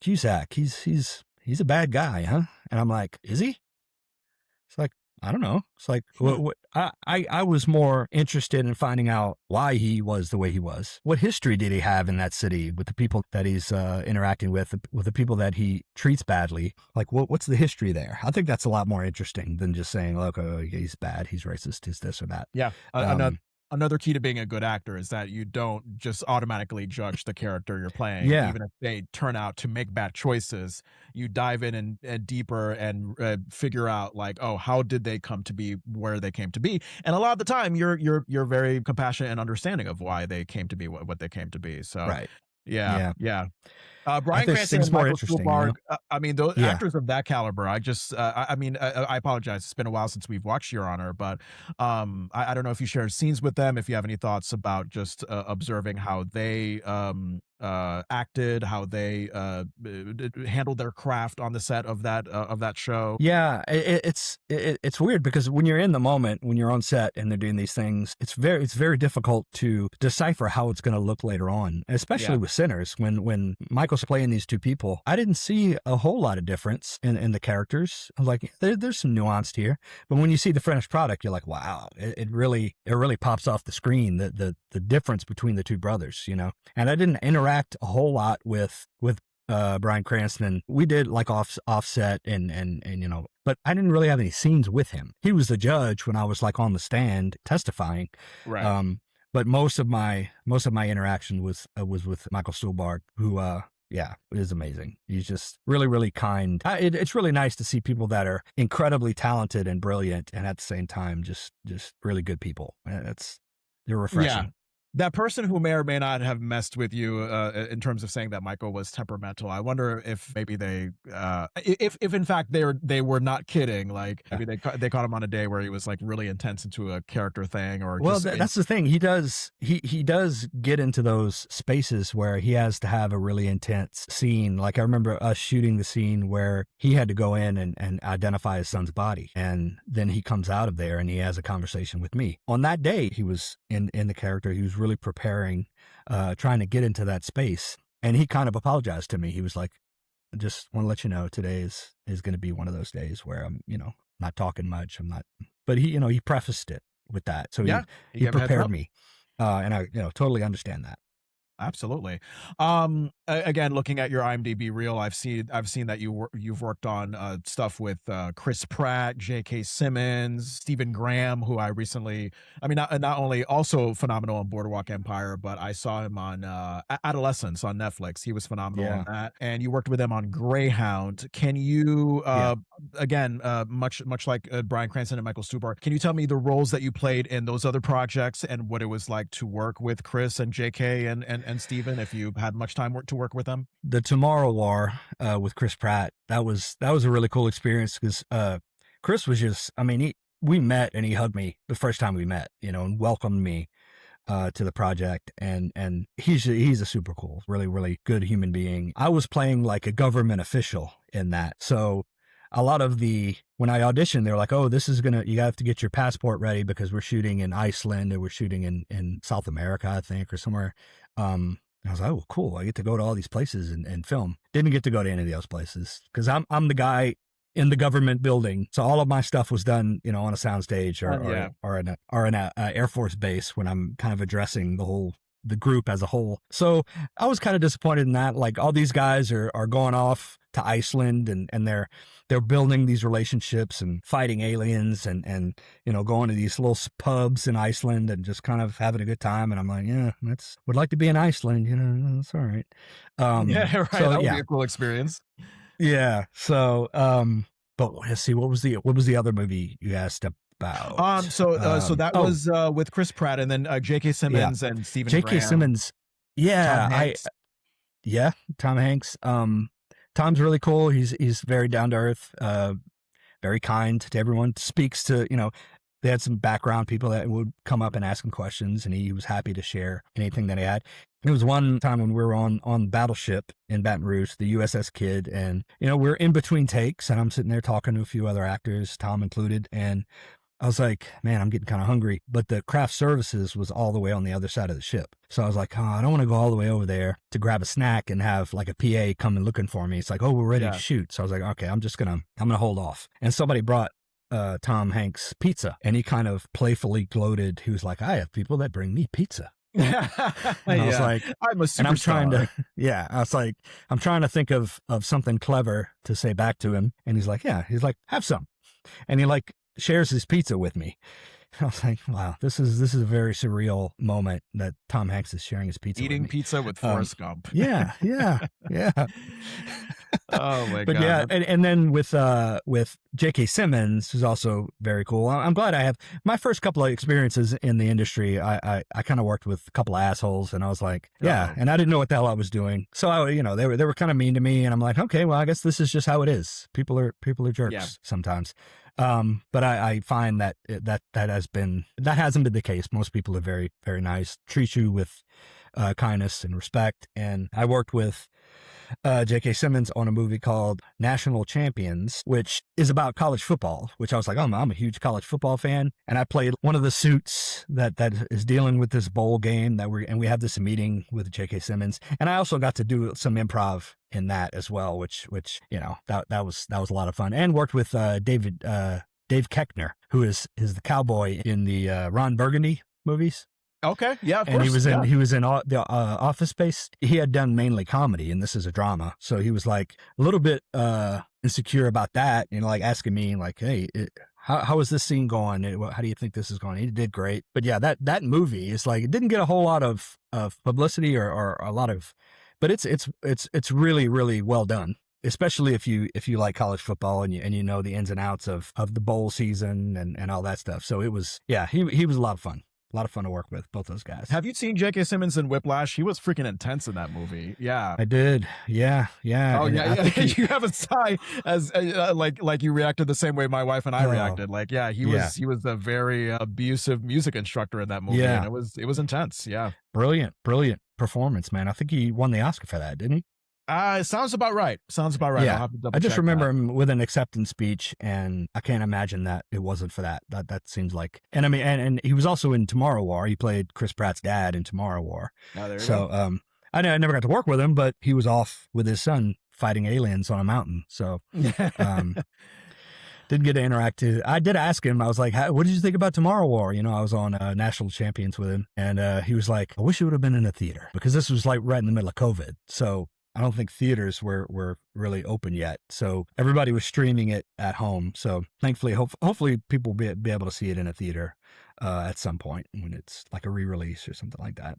[SPEAKER 1] Cusack, he's a bad guy, huh? And I'm like, is he? It's like, I don't know. It's like, I was more interested in finding out why he was the way he was. What history did he have in that city with the people that he's interacting with the people that he treats badly? Like, what's the history there? I think that's a lot more interesting than just saying, look, oh, he's bad, he's racist, he's this or that.
[SPEAKER 2] Yeah. Another key to being a good actor is that you don't just automatically judge the character you're playing.
[SPEAKER 1] Yeah.
[SPEAKER 2] Even if they turn out to make bad choices, you dive in and deeper and figure out, like, oh, how did they come to be where they came to be? And a lot of the time, you're very compassionate and understanding of why they came to be what they came to be. So
[SPEAKER 1] right.
[SPEAKER 2] Yeah. Bryan Cranston and Michael Stuhlbarg, I mean, those actors of that caliber, I apologize. It's been a while since we've watched Your Honor, but I don't know if you shared scenes with them, if you have any thoughts about just observing how they acted, how they handled their craft on the set of that show.
[SPEAKER 1] Yeah, it's weird because when you're in the moment, when you're on set and they're doing these things, it's very difficult to decipher how it's going to look later on, especially
[SPEAKER 2] Yeah.
[SPEAKER 1] with Sinners. When Michael's playing these two people, I didn't see a whole lot of difference in the characters. I was like, there's some nuance here, but when you see the finished product, you're like, wow, it really pops off the screen, the difference between the two brothers, you know. And I didn't interact a whole lot with Bryan Cranston. We did like offset and you know, but I didn't really have any scenes with him. He was the judge when I was like on the stand testifying.
[SPEAKER 2] Right.
[SPEAKER 1] But most of my interaction was with Michael Stuhlbarg, who yeah, is amazing. He's just really kind. It's really nice to see people that are incredibly talented and brilliant, and at the same time just really good people. They're refreshing.
[SPEAKER 2] Yeah. That person who may or may not have messed with you in terms of saying that Michael was temperamental, I wonder if maybe if in fact they were not kidding, like maybe they caught him on a day where he was like really intense into a character thing, or
[SPEAKER 1] well, that's the thing. He does get into those spaces where he has to have a really intense scene. Like I remember us shooting the scene where he had to go in and identify his son's body, and then he comes out of there and he has a conversation with me. On that day, he was in the character. He was really preparing, trying to get into that space. And he kind of apologized to me. He was like, I just want to let you know today is going to be one of those days where I'm, you know, not talking much. I'm not, but he, you know, he prefaced it with that. So he prepared me. And I, you know, totally understand that.
[SPEAKER 2] Absolutely. Again, looking at your IMDb reel, I've seen that you've worked on stuff with Chris Pratt, J.K. Simmons, Stephen Graham, who I recently, I mean, not only also phenomenal on Boardwalk Empire, but I saw him on Adolescence on Netflix. He was phenomenal on that, and you worked with him on Greyhound. Can you, again, much like Bryan Cranston and Michael Stuhlbarg, can you tell me the roles that you played in those other projects and what it was like to work with Chris and J.K. and Stephen, if you had much time to work with them?
[SPEAKER 1] The Tomorrow War with Chris Pratt, that was a really cool experience because Chris was just, I mean, we met and he hugged me the first time we met, you know, and welcomed me to the project, and he's a super cool, really good human being. I was playing like a government official in that, so a lot of when I auditioned, they were like, oh, you have to get your passport ready because we're shooting in Iceland or we're shooting in South America, I think, or somewhere. I was like, oh, cool. I get to go to all these places and film. Didn't get to go to any of those places because I'm the guy in the government building. So all of my stuff was done, you know, on a soundstage or in a Air Force base when I'm kind of addressing the group as a whole. So I was kind of disappointed in that. Like all these guys are going off to Iceland and they're building these relationships and fighting aliens and you know, going to these little pubs in Iceland and just kind of having a good time. And I'm like, yeah, would like to be in Iceland, you know, that's all right.
[SPEAKER 2] Yeah, right.
[SPEAKER 1] So,
[SPEAKER 2] that would be a cool experience.
[SPEAKER 1] Yeah. So, but let's see, what was the other movie you asked about?
[SPEAKER 2] So that was with Chris Pratt and then J.K. Simmons and Stephen Graham.
[SPEAKER 1] J.K. Simmons. Yeah. Tom Hanks. Tom's really cool. He's very down to earth, very kind to everyone. Speaks to, you know, they had some background people that would come up and ask him questions, and he was happy to share anything that he had. There was one time when we were on Battleship in Baton Rouge, the USS Kidd, and, you know, we're in between takes, and I'm sitting there talking to a few other actors, Tom included, and I was like, man, I'm getting kind of hungry. But the craft services was all the way on the other side of the ship. So I was like, oh, I don't want to go all the way over there to grab a snack and have like a PA come and looking for me. It's like, oh, we're ready to shoot. So I was like, okay, I'm going to hold off. And somebody brought Tom Hanks pizza, and he kind of playfully gloated. He was like, I have people that bring me pizza. And I was like,
[SPEAKER 2] I'm a superstar.
[SPEAKER 1] And I'm trying to, I was like, I'm trying to think of something clever to say back to him. And he's like, have some. And he like shares his pizza with me. I was like, wow, this is a very surreal moment that Tom Hanks is sharing his pizza
[SPEAKER 2] eating
[SPEAKER 1] with me.
[SPEAKER 2] pizza with Forrest Gump.
[SPEAKER 1] Yeah.
[SPEAKER 2] Oh my
[SPEAKER 1] but
[SPEAKER 2] God.
[SPEAKER 1] Yeah, and then with J.K. Simmons, who's also very cool. I'm glad I have my first couple of experiences in the industry. I kind of worked with a couple of assholes, and I was like, and I didn't know what the hell I was doing. So they were kind of mean to me, and I'm like, okay, well, I guess this is just how it is. People are jerks sometimes. But I find that hasn't been the case. Most people are very, very nice, treat you with kindness and respect. And I worked with J.K. Simmons on a movie called National Champions, which is about college football, which I was like, oh, I'm a huge college football fan. And I played one of the suits that is dealing with this bowl game and we have this meeting with J.K. Simmons. And I also got to do some improv in that as well, which that was a lot of fun. And worked with Dave Koechner, who is the cowboy in the Ron Burgundy movies.
[SPEAKER 2] Okay, yeah, of
[SPEAKER 1] and
[SPEAKER 2] course.
[SPEAKER 1] He was in the Office Space. He had done mainly comedy, and this is a drama. So he was like a little bit insecure about that, like asking me, like, "Hey, how is this scene going? How do you think this is going?" He did great, but yeah, that movie is like, it didn't get a whole lot of publicity or a lot of, but it's really, really well done. Especially if you like college football and you know the ins and outs of the bowl season and all that stuff. So it was, yeah, he was a lot of fun. A lot of fun to work with, both those guys.
[SPEAKER 2] Have you seen J.K. Simmons in Whiplash? He was freaking intense in that movie. Yeah,
[SPEAKER 1] I did. Yeah.
[SPEAKER 2] Oh, and yeah. You have a sigh as like you reacted the same way my wife and I reacted. Like, yeah, he was a very abusive music instructor in that movie, and it was intense. Yeah,
[SPEAKER 1] brilliant performance, man. I think he won the Oscar for that, didn't he?
[SPEAKER 2] It sounds about right.
[SPEAKER 1] Yeah. I just remember him with an acceptance speech, and I can't imagine that it wasn't for that. That seems like, and I mean, and he was also in Tomorrow War. He played Chris Pratt's dad in Tomorrow War.
[SPEAKER 2] Oh, there you
[SPEAKER 1] go. I never got to work with him, but he was off with his son fighting aliens on a mountain. So, didn't get to interact. I did ask him. I was like, "What did you think about Tomorrow War?" I was on National Champions with him, and he was like, "I wish it would have been in a theater because this was like right in the middle of COVID." So I don't think theaters were really open yet. So everybody was streaming it at home. So thankfully, hopefully people will be able to see it in a theater at some point when it's like a re-release or something like that.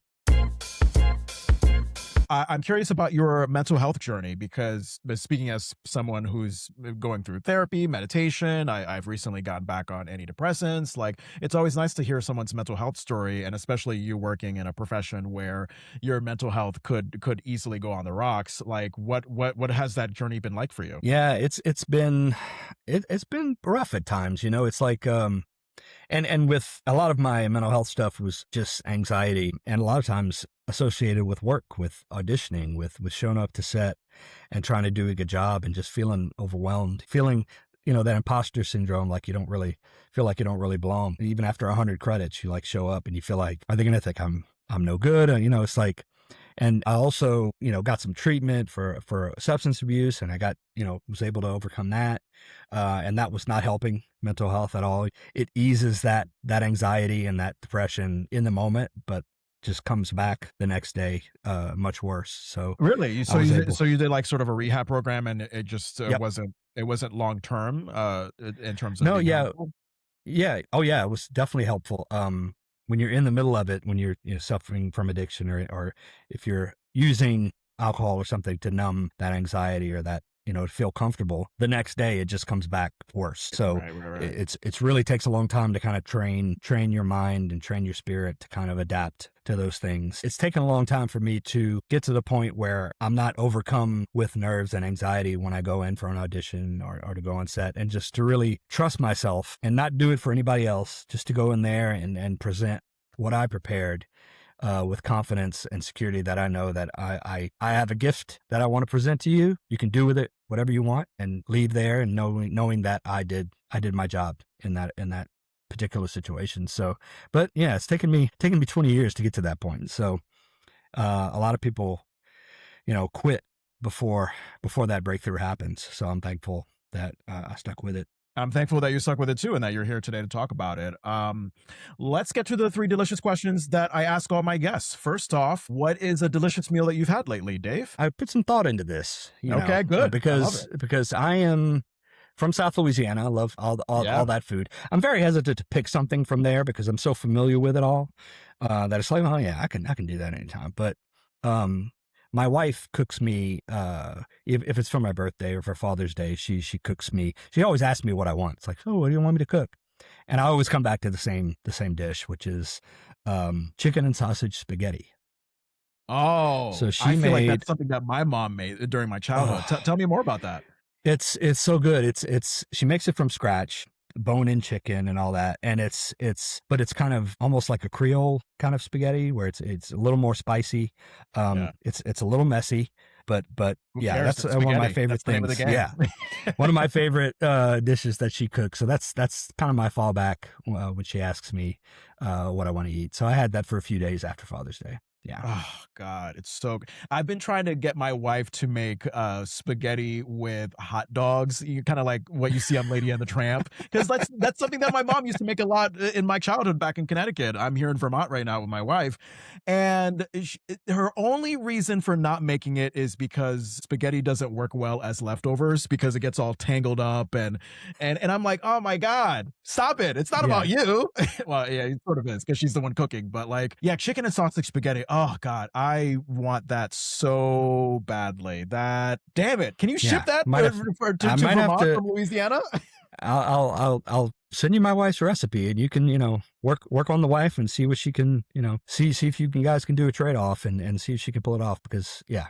[SPEAKER 2] I'm curious about your mental health journey, because speaking as someone who's going through therapy, meditation, I've recently gotten back on antidepressants. Like, it's always nice to hear someone's mental health story, and especially you working in a profession where your mental health could easily go on the rocks. Like, what has that journey been like for you?
[SPEAKER 1] Yeah, it's been rough at times. It's like and with a lot of my mental health stuff was just anxiety, and a lot of times associated with work, with auditioning, with showing up to set and trying to do a good job and just feeling overwhelmed, feeling, that imposter syndrome, like you don't really belong. Even after 100 credits, you like show up and you feel like, are they going to think I'm no good? It's like, and I also, got some treatment for substance abuse, and I got, was able to overcome that. And that was not helping mental health at all. It eases that anxiety and that depression in the moment, but just comes back the next day much worse. So
[SPEAKER 2] really, so you did like sort of a rehab program, and it just wasn't long term in terms of
[SPEAKER 1] oh yeah, it was definitely helpful. When you're in the middle of it, when you're suffering from addiction, or if you're using alcohol or something to numb that anxiety or that, to feel comfortable, the next day it just comes back worse. So
[SPEAKER 2] right.
[SPEAKER 1] It's really takes a long time to kind of train your mind and train your spirit to kind of adapt to those things. It's taken a long time for me to get to the point where I'm not overcome with nerves and anxiety when I go in for an audition or to go on set, and just to really trust myself and not do it for anybody else, just to go in there and present what I prepared with confidence and security, that I know that I have a gift that I want to present to you. You can do with it whatever you want, and leave there and knowing that I did my job in that particular situation. So, but yeah, it's taken me 20 years to get to that point. So, a lot of people, quit before that breakthrough happens. So I'm thankful that I stuck with it.
[SPEAKER 2] I'm thankful that you stuck with it too, and that you're here today to talk about it. Let's get to the 3 delicious questions that I ask all my guests. First off, what is a delicious meal that you've had lately, Dave?
[SPEAKER 1] I put some thought into this.
[SPEAKER 2] Okay, good.
[SPEAKER 1] Because I am from South Louisiana. I love all that food. I'm very hesitant to pick something from there because I'm so familiar with it all that it's like, oh yeah, I can do that anytime. But my wife cooks me, if it's for my birthday or for Father's Day, she cooks me. She always asks me what I want. It's like, oh, what do you want me to cook? And I always come back to the same dish, which is chicken and sausage spaghetti.
[SPEAKER 2] Oh, so I feel like that's something that my mom made during my childhood. Tell me more about that.
[SPEAKER 1] It's so good. She makes it from scratch. bone-in chicken and all that, and but it's kind of almost like a Creole kind of spaghetti where it's a little more spicy.
[SPEAKER 2] Yeah.
[SPEAKER 1] It's a little messy, but
[SPEAKER 2] Who
[SPEAKER 1] yeah,
[SPEAKER 2] cares?
[SPEAKER 1] that's
[SPEAKER 2] It's
[SPEAKER 1] one of my
[SPEAKER 2] spaghetti.
[SPEAKER 1] favorite
[SPEAKER 2] That's the name of
[SPEAKER 1] things.
[SPEAKER 2] the game.
[SPEAKER 1] Yeah, one of my favorite dishes that she cooks. So that's kind of my fallback when she asks me what I want to eat. So I had that for a few days after Father's Day. Yeah.
[SPEAKER 2] Oh God, it's so good. I've been trying to get my wife to make spaghetti with hot dogs. You kind of like what you see on Lady and the Tramp, because that's something that my mom used to make a lot in my childhood back in Connecticut. I'm here in Vermont right now with my wife, and her only reason for not making it is because spaghetti doesn't work well as leftovers because it gets all tangled up and I'm like, oh my God, stop it! It's not
[SPEAKER 1] Yeah.
[SPEAKER 2] about you. Well, yeah, it sort of is because she's the one cooking, but like, yeah, chicken and sausage spaghetti. Oh God, I want that so badly. That damn it! Can you ship that to Vermont from Louisiana?
[SPEAKER 1] I'll send you my wife's recipe, and you can work on the wife and see what she can see if you guys can do a trade off and see if she can pull it off, because yeah.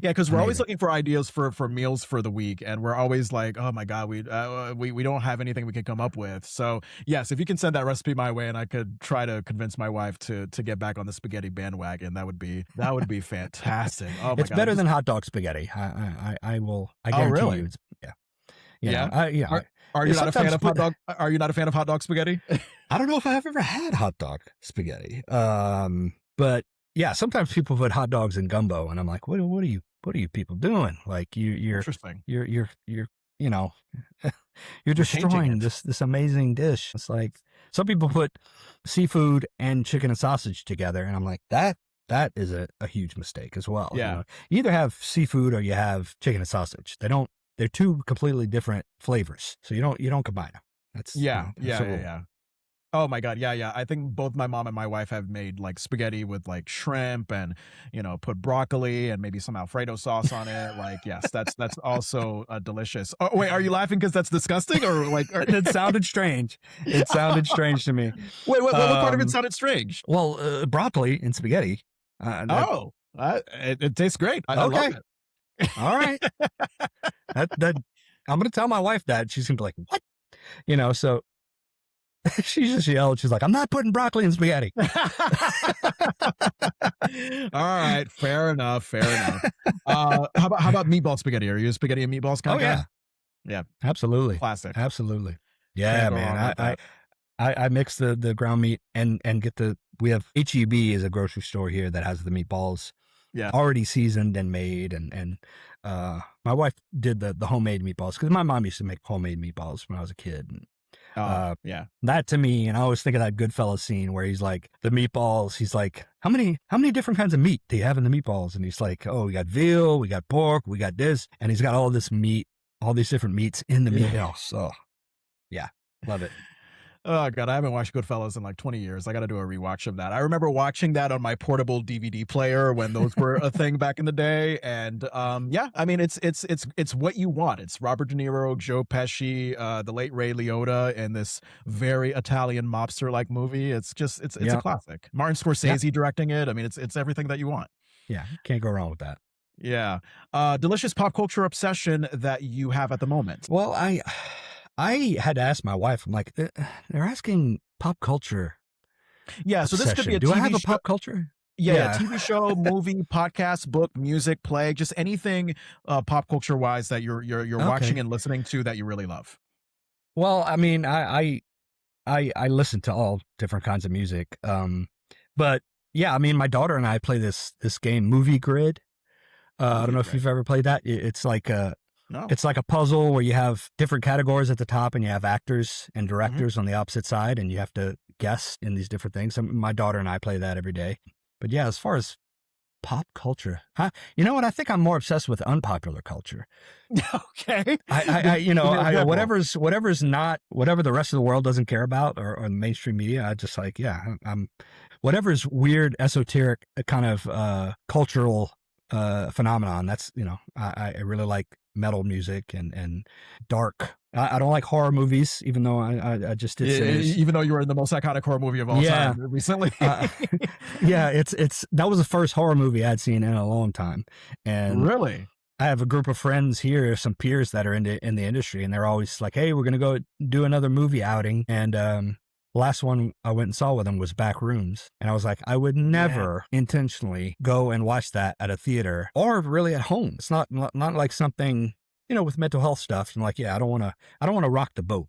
[SPEAKER 2] Yeah, because we're always looking for ideas for meals for the week, and we're always like, oh my God, we don't have anything we can come up with. So yes, if you can send that recipe my way, and I could try to convince my wife to get back on the spaghetti bandwagon, that would be fantastic. Oh my
[SPEAKER 1] It's
[SPEAKER 2] God,
[SPEAKER 1] better than hot dog spaghetti. I guarantee
[SPEAKER 2] really?
[SPEAKER 1] you. It's,
[SPEAKER 2] Are you not a fan of hot dog? Are you not a fan of hot dog spaghetti?
[SPEAKER 1] I don't know if I've ever had hot dog spaghetti. But yeah, sometimes people put hot dogs in gumbo, and I'm like, what are you people doing? Like you're
[SPEAKER 2] Interesting.
[SPEAKER 1] You're destroying this amazing dish. It's like some people put seafood and chicken and sausage together, and I'm like, that is a huge mistake as well.
[SPEAKER 2] Yeah.
[SPEAKER 1] You either have seafood or you have chicken and sausage. They're two completely different flavors, so you don't combine them. That's
[SPEAKER 2] yeah. Oh my God, yeah. I think both my mom and my wife have made like spaghetti with like shrimp and put broccoli and maybe some Alfredo sauce on it. Like, yes, that's also delicious. Oh wait, are you laughing because that's disgusting or like?
[SPEAKER 1] It sounded strange. It sounded strange to me.
[SPEAKER 2] Wait, what part of it sounded strange?
[SPEAKER 1] Well, broccoli and spaghetti.
[SPEAKER 2] It tastes great. I love it.
[SPEAKER 1] All right. that I'm gonna tell my wife that. She's gonna be like, what? So. She just yelled. She's like, I'm not putting broccoli in spaghetti.
[SPEAKER 2] All right. Fair enough. How about meatball spaghetti? Are you a spaghetti and meatballs kind of guy? Yeah.
[SPEAKER 1] Absolutely.
[SPEAKER 2] Classic.
[SPEAKER 1] Absolutely. Yeah, man. I mix the ground meat and get we have HEB is a grocery store here that has the meatballs already seasoned and made. And my wife did the homemade meatballs because my mom used to make homemade meatballs when I was a kid. And, that to me, and I always think of that Goodfellas scene where he's like, the meatballs, he's like, how many different kinds of meat do you have in the meatballs? And he's like, oh, we got veal, we got pork, we got this, and he's got all this meat, all these different meats in the meatballs. Oh, yeah, love it.
[SPEAKER 2] Oh God, I haven't watched Goodfellas in like 20 years. I got to do a rewatch of that. I remember watching that on my portable DVD player when those were a thing back in the day. And I mean, it's what you want. It's Robert De Niro, Joe Pesci, the late Ray Liotta, in this very Italian mobster like movie. It's a classic. Martin Scorsese directing it. I mean, it's everything that you want.
[SPEAKER 1] Yeah, can't go wrong with that.
[SPEAKER 2] Yeah, delicious pop culture obsession that you have at the moment.
[SPEAKER 1] Well, I had to ask my wife, I'm like, they're asking pop culture.
[SPEAKER 2] Yeah, so this could be a
[SPEAKER 1] Do
[SPEAKER 2] TV
[SPEAKER 1] I have a
[SPEAKER 2] show.
[SPEAKER 1] pop culture?
[SPEAKER 2] Yeah, TV show, movie, podcast, book, music, play, just anything pop culture wise that you're watching and listening to that you really love.
[SPEAKER 1] Well, I mean, I listen to all different kinds of music. But yeah, I mean, my daughter and I play this game, Movie Grid. I don't know if you've ever played that. It's like it's like a puzzle where you have different categories at the top and you have actors and directors on the opposite side, and you have to guess in these different things. And my daughter and I play that every day. But yeah, as far as pop culture, you know what? I think I'm more obsessed with unpopular culture.
[SPEAKER 2] Okay.
[SPEAKER 1] Whatever's not, whatever the rest of the world doesn't care about or the mainstream media, I just like, I'm whatever's weird, esoteric kind of cultural phenomenon. That's, I really like metal music and dark. I don't like horror movies, even though I just did say
[SPEAKER 2] even though you were in the most iconic horror movie of all time recently.
[SPEAKER 1] It's that was the first horror movie I'd seen in a long time. And
[SPEAKER 2] really,
[SPEAKER 1] I have a group of friends here, some peers that are in the industry, and they're always like, "Hey, we're gonna go do another movie outing." And last one I went and saw with them was Backrooms, and I was like, I would never intentionally go and watch that at a theater or really at home. It's not like something, you know, with mental health stuff. And like, yeah, I don't want to rock the boat.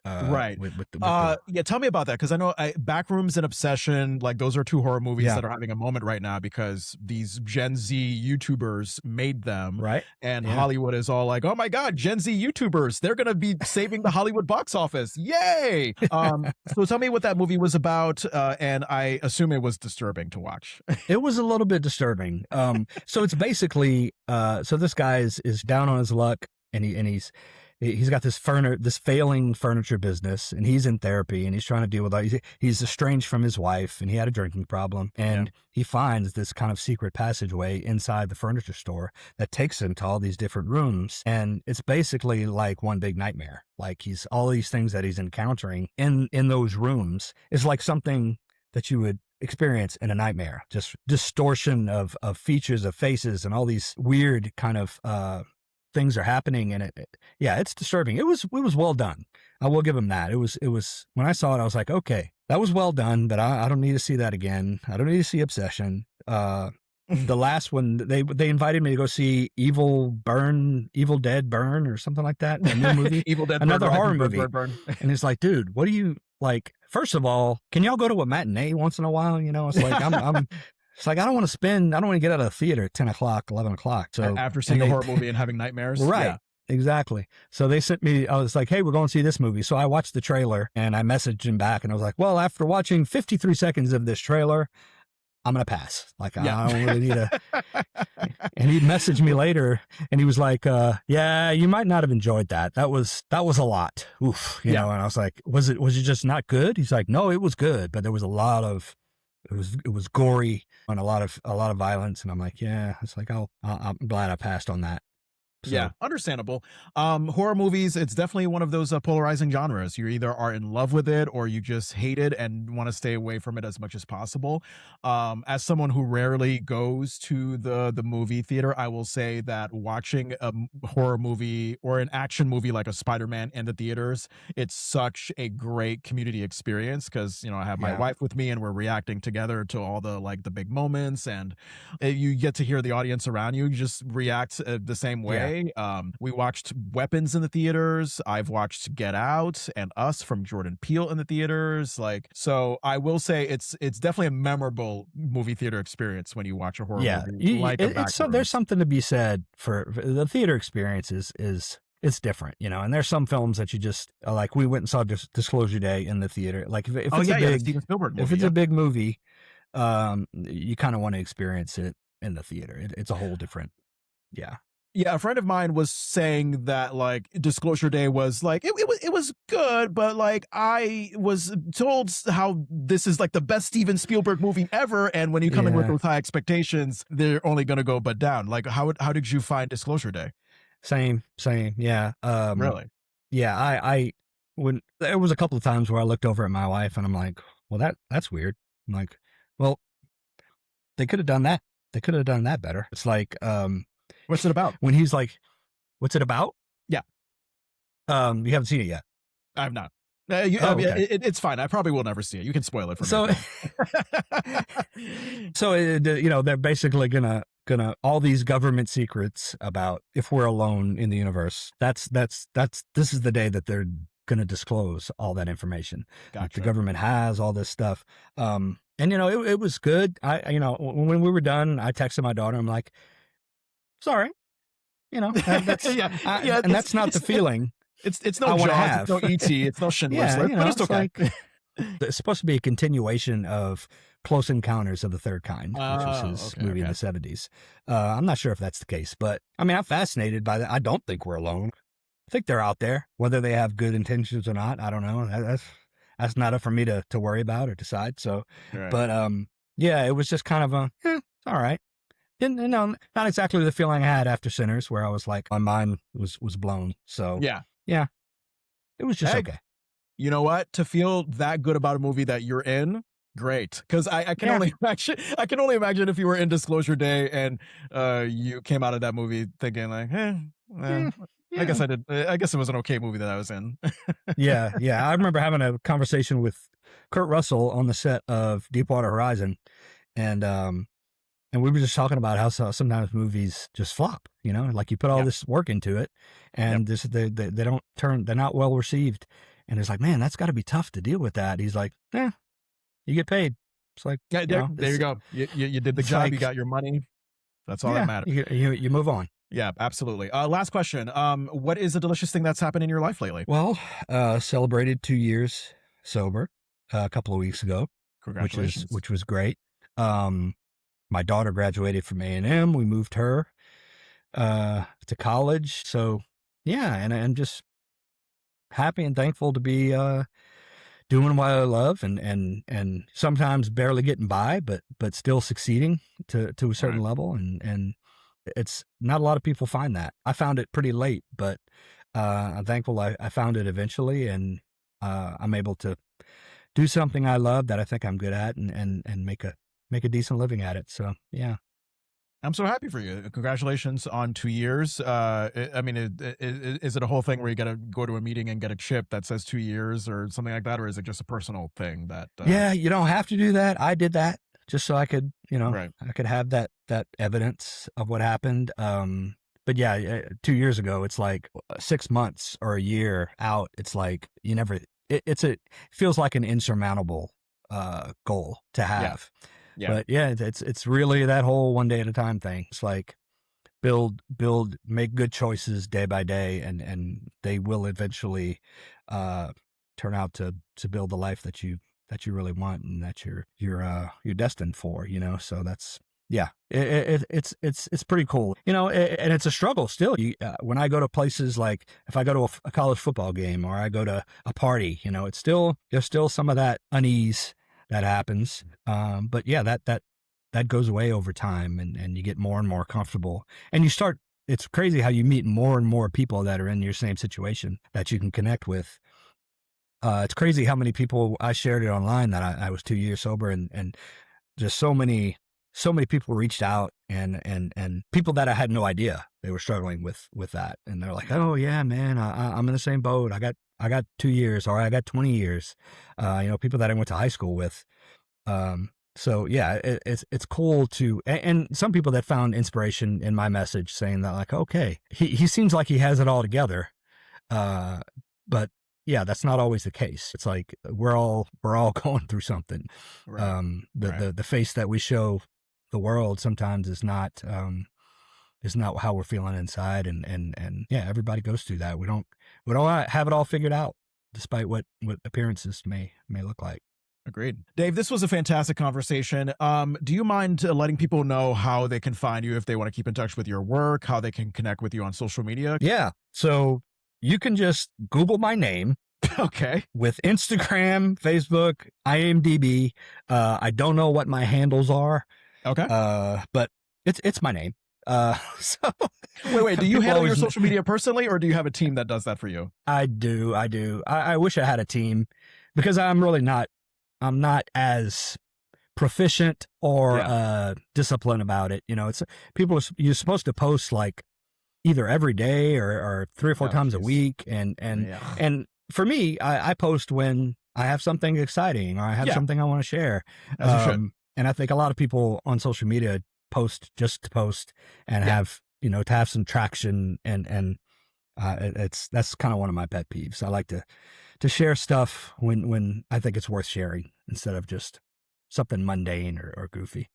[SPEAKER 2] Right.
[SPEAKER 1] With
[SPEAKER 2] Yeah, tell me about that, because I know Backrooms and Obsession, like those are two horror movies
[SPEAKER 1] Yeah.
[SPEAKER 2] that are having a moment right now because these Gen Z YouTubers made them,
[SPEAKER 1] right.
[SPEAKER 2] and
[SPEAKER 1] Yeah.
[SPEAKER 2] Hollywood is all like, "Oh my God, Gen Z YouTubers! They're gonna be saving the Hollywood box office! Yay!" So tell me what that movie was about, and I assume it was disturbing to watch.
[SPEAKER 1] It was a little bit disturbing. So it's basically, so this guy is down on his luck, and he's got this failing furniture business, and he's in therapy, and he's trying to deal with that. He's estranged from his wife, and he had a drinking problem, and he finds this kind of secret passageway inside the furniture store that takes him to all these different rooms, and it's basically like one big nightmare. Like all these things that he's encountering in those rooms is like something that you would experience in a nightmare. Just distortion of features, of faces, and all these weird kind of things are happening, and it's disturbing. It was well done. I will give him that. It was when I saw it, I was like, okay, that was well done, but I don't need to see that again. I don't need to see Obsession. The last one, they invited me to go see Evil Dead Burn or something like that. A new movie.
[SPEAKER 2] Evil Dead
[SPEAKER 1] another
[SPEAKER 2] Burn,
[SPEAKER 1] horror movie.
[SPEAKER 2] Burn.
[SPEAKER 1] And it's like, dude, what do you like? First of all, can y'all go to a matinee once in a while? You know, it's like it's like I don't want to get out of the theater at 10 o'clock, 11 o'clock. So
[SPEAKER 2] after seeing a horror movie and having nightmares,
[SPEAKER 1] right?
[SPEAKER 2] Yeah.
[SPEAKER 1] Exactly. So they sent me, I was like, hey, we're going to see this movie. So I watched the trailer and I messaged him back, and I was like, well, after watching 53 seconds of this trailer, I'm going to pass. Like, I don't really need to. And he messaged me later, and he was like, yeah, you might not have enjoyed that. That was a lot. Oof. You know, and I was like, was it just not good? He's like, no, it was good, but there was a lot of, it was gory and a lot of violence. And I'm like, yeah, it's like, I'm glad I passed on that. So.
[SPEAKER 2] Yeah, understandable. Horror movies, it's definitely one of those polarizing genres. You either are in love with it or you just hate it and want to stay away from it as much as possible. As someone who rarely goes to the movie theater, I will say that watching a horror movie or an action movie like a Spider-Man in the theaters, it's such a great community experience because, you know, I have my wife with me and we're reacting together to all the big moments, and you get to hear the audience around you just react the same way. We watched Weapons in the theaters. I've watched Get Out and Us from Jordan Peele in the theaters. So I will say it's definitely a memorable movie theater experience when you watch a horror movie.
[SPEAKER 1] There's something to be said for the theater experience it's different, you know, and there's some films that you just like. We went and saw Disclosure Day in the theater. Like if it's
[SPEAKER 2] the Steven Spielberg movie,
[SPEAKER 1] if it's a big movie, you kind of want to experience it in the theater. It's a whole different,
[SPEAKER 2] Yeah, a friend of mine was saying that Disclosure Day was it was good, but I was told how this is the best Steven Spielberg movie ever, and when you come in with those high expectations, they're only going to go but down. How did you find Disclosure Day?
[SPEAKER 1] Same, yeah.
[SPEAKER 2] Really?
[SPEAKER 1] Yeah, I when there was a couple of times where I looked over at my wife and I'm like, well, that's weird. I'm like, well, they could have done that. They could have done that better. It's like,
[SPEAKER 2] what's it about?
[SPEAKER 1] When he's like, what's it about?
[SPEAKER 2] Yeah.
[SPEAKER 1] You haven't seen it yet.
[SPEAKER 2] I have not.
[SPEAKER 1] Okay.
[SPEAKER 2] It's fine. I probably will never see it. You can spoil it for
[SPEAKER 1] me. So, they're basically gonna all these government secrets about if we're alone in the universe. This is the day that they're gonna disclose all that information.
[SPEAKER 2] Gotcha.
[SPEAKER 1] Like the government has all this stuff. And it was good. When we were done, I texted my daughter. I'm like, sorry, that's and that's not the feeling.
[SPEAKER 2] It's no Jaws, it's no E.T., it's no Schindler's List, but it's okay.
[SPEAKER 1] It's supposed to be a continuation of Close Encounters of the Third Kind, which was his movie in the 70s. I'm not sure if that's the case, but I mean, I'm fascinated by that. I don't think we're alone. I think they're out there. Whether they have good intentions or not, I don't know. That's not up for me to worry about or decide. So,
[SPEAKER 2] right.
[SPEAKER 1] But it was just kind of it's all right. Not exactly the feeling I had after Sinners, where I was like, my mind was blown. So yeah, it was just okay.
[SPEAKER 2] You know what? To feel that good about a movie that you're in, Great, because I can
[SPEAKER 1] Yeah.
[SPEAKER 2] only imagine if you were in Disclosure Day and you came out of that movie thinking like,
[SPEAKER 1] Yeah.
[SPEAKER 2] I guess
[SPEAKER 1] Yeah.
[SPEAKER 2] I did. I guess it was an okay movie that I was in.
[SPEAKER 1] Yeah. Yeah. I remember having a conversation with Kurt Russell on the set of Deepwater Horizon, and we were just talking about how sometimes movies just flop. Like you put all
[SPEAKER 2] Yeah.
[SPEAKER 1] this work into it,
[SPEAKER 2] Yep.
[SPEAKER 1] and they don't turn. They're not well received, and it's like, man, that's got to be tough to deal with that. He's like, you get paid. It's like,
[SPEAKER 2] Yeah, there you go. You did the
[SPEAKER 1] it's
[SPEAKER 2] job. You
[SPEAKER 1] like,
[SPEAKER 2] got your money. That's all that
[SPEAKER 1] yeah,
[SPEAKER 2] matters.
[SPEAKER 1] you move on.
[SPEAKER 2] Yeah, absolutely. Last question. What is a delicious thing that's happened in your life lately?
[SPEAKER 1] Well, celebrated 2 years sober a couple of weeks ago,
[SPEAKER 2] Congratulations.
[SPEAKER 1] which was great. Um, my daughter graduated from A&M. We moved her to college. So yeah, and I'm just happy and thankful to be doing what I love, and sometimes barely getting by, but still succeeding to a certain
[SPEAKER 2] Right.
[SPEAKER 1] level, and it's not a lot of people find that. I found it pretty late, but I'm thankful I found it eventually, and I'm able to do something I love that I think I'm good at, and make a decent living at it. So yeah.
[SPEAKER 2] I'm so happy for you. Congratulations on 2 years. I mean, is it a whole thing where you got to go to a meeting and get a chip that says 2 years or something like that, or is it just a personal thing that?
[SPEAKER 1] Yeah, you don't have to do that. I did that just so I could,
[SPEAKER 2] Right.
[SPEAKER 1] I could have that evidence of what happened. But yeah, 2 years ago, it's like 6 months or a year out. It's like you never. It feels like an insurmountable goal to
[SPEAKER 2] Yeah.
[SPEAKER 1] have.
[SPEAKER 2] Yeah.
[SPEAKER 1] But yeah, it's really that whole one day at a time thing. It's like build, make good choices day by day, and they will eventually turn out to build the life that you really want, and that you're destined for. So that's, yeah, it's pretty cool. And it's a struggle still. When I go to places, like if I go to a college football game, or I go to a party, there's still some of that unease that happens. But yeah, that goes away over time, and you get more and more comfortable, and it's crazy how you meet more and more people that are in your same situation that you can connect with. It's crazy how many people I shared it online that I was 2 years sober, and just so many people reached out, and people that I had no idea they were struggling with that, and they're like, oh yeah, man, I'm in the same boat. I got 2 years, or I got 20 years. People that I went to high school with. So yeah, it's cool and some people that found inspiration in my message, saying that, like, okay, he seems like he has it all together. But yeah, that's not always the case. It's like we're all going through something.
[SPEAKER 2] Right.
[SPEAKER 1] The face that we show the world sometimes is not how we're feeling inside, and yeah, everybody goes through that. We don't have it all figured out, despite what appearances may look like.
[SPEAKER 2] Agreed. Dave, this was a fantastic conversation. Do you mind letting people know how they can find you if they want to keep in touch with your work, how they can connect with you on social media?
[SPEAKER 1] Yeah. So you can just Google my name.
[SPEAKER 2] Okay.
[SPEAKER 1] With Instagram, Facebook, IMDb. I don't know what my handles are.
[SPEAKER 2] Okay.
[SPEAKER 1] But it's my name. So
[SPEAKER 2] wait, do you handle your social media personally, or do you have a team that does that for you?
[SPEAKER 1] I do. I wish I had a team, because I'm not as proficient or disciplined about it. It's you're supposed to post like either every day or 3 or 4 times a week, and for me, I post when I have something exciting, or I have something I want to share.
[SPEAKER 2] As you should.
[SPEAKER 1] And I think a lot of people on social media post just to post, and have to have some traction, and that's kind of one of my pet peeves. I like to share stuff when I think it's worth sharing, instead of just something mundane or goofy.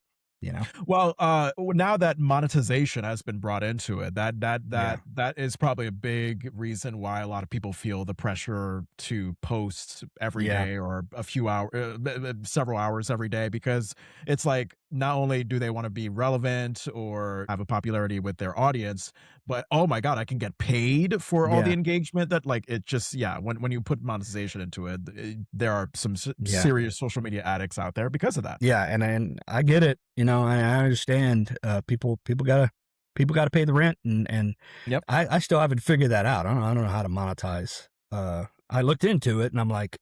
[SPEAKER 2] Well, now that monetization has been brought into it, that is probably a big reason why a lot of people feel the pressure to post every day, or a few hours, several hours every day, because it's like, not only do they want to be relevant or have a popularity with their audience, but oh my God, I can get paid for all the engagement that, like, it just, when you put monetization into it, there are some serious social media addicts out there because of that.
[SPEAKER 1] Yeah. And I get it, and I understand, people gotta pay the rent, and
[SPEAKER 2] Yep.
[SPEAKER 1] I still haven't figured that out. I don't know how to monetize. I looked into it, and I'm like,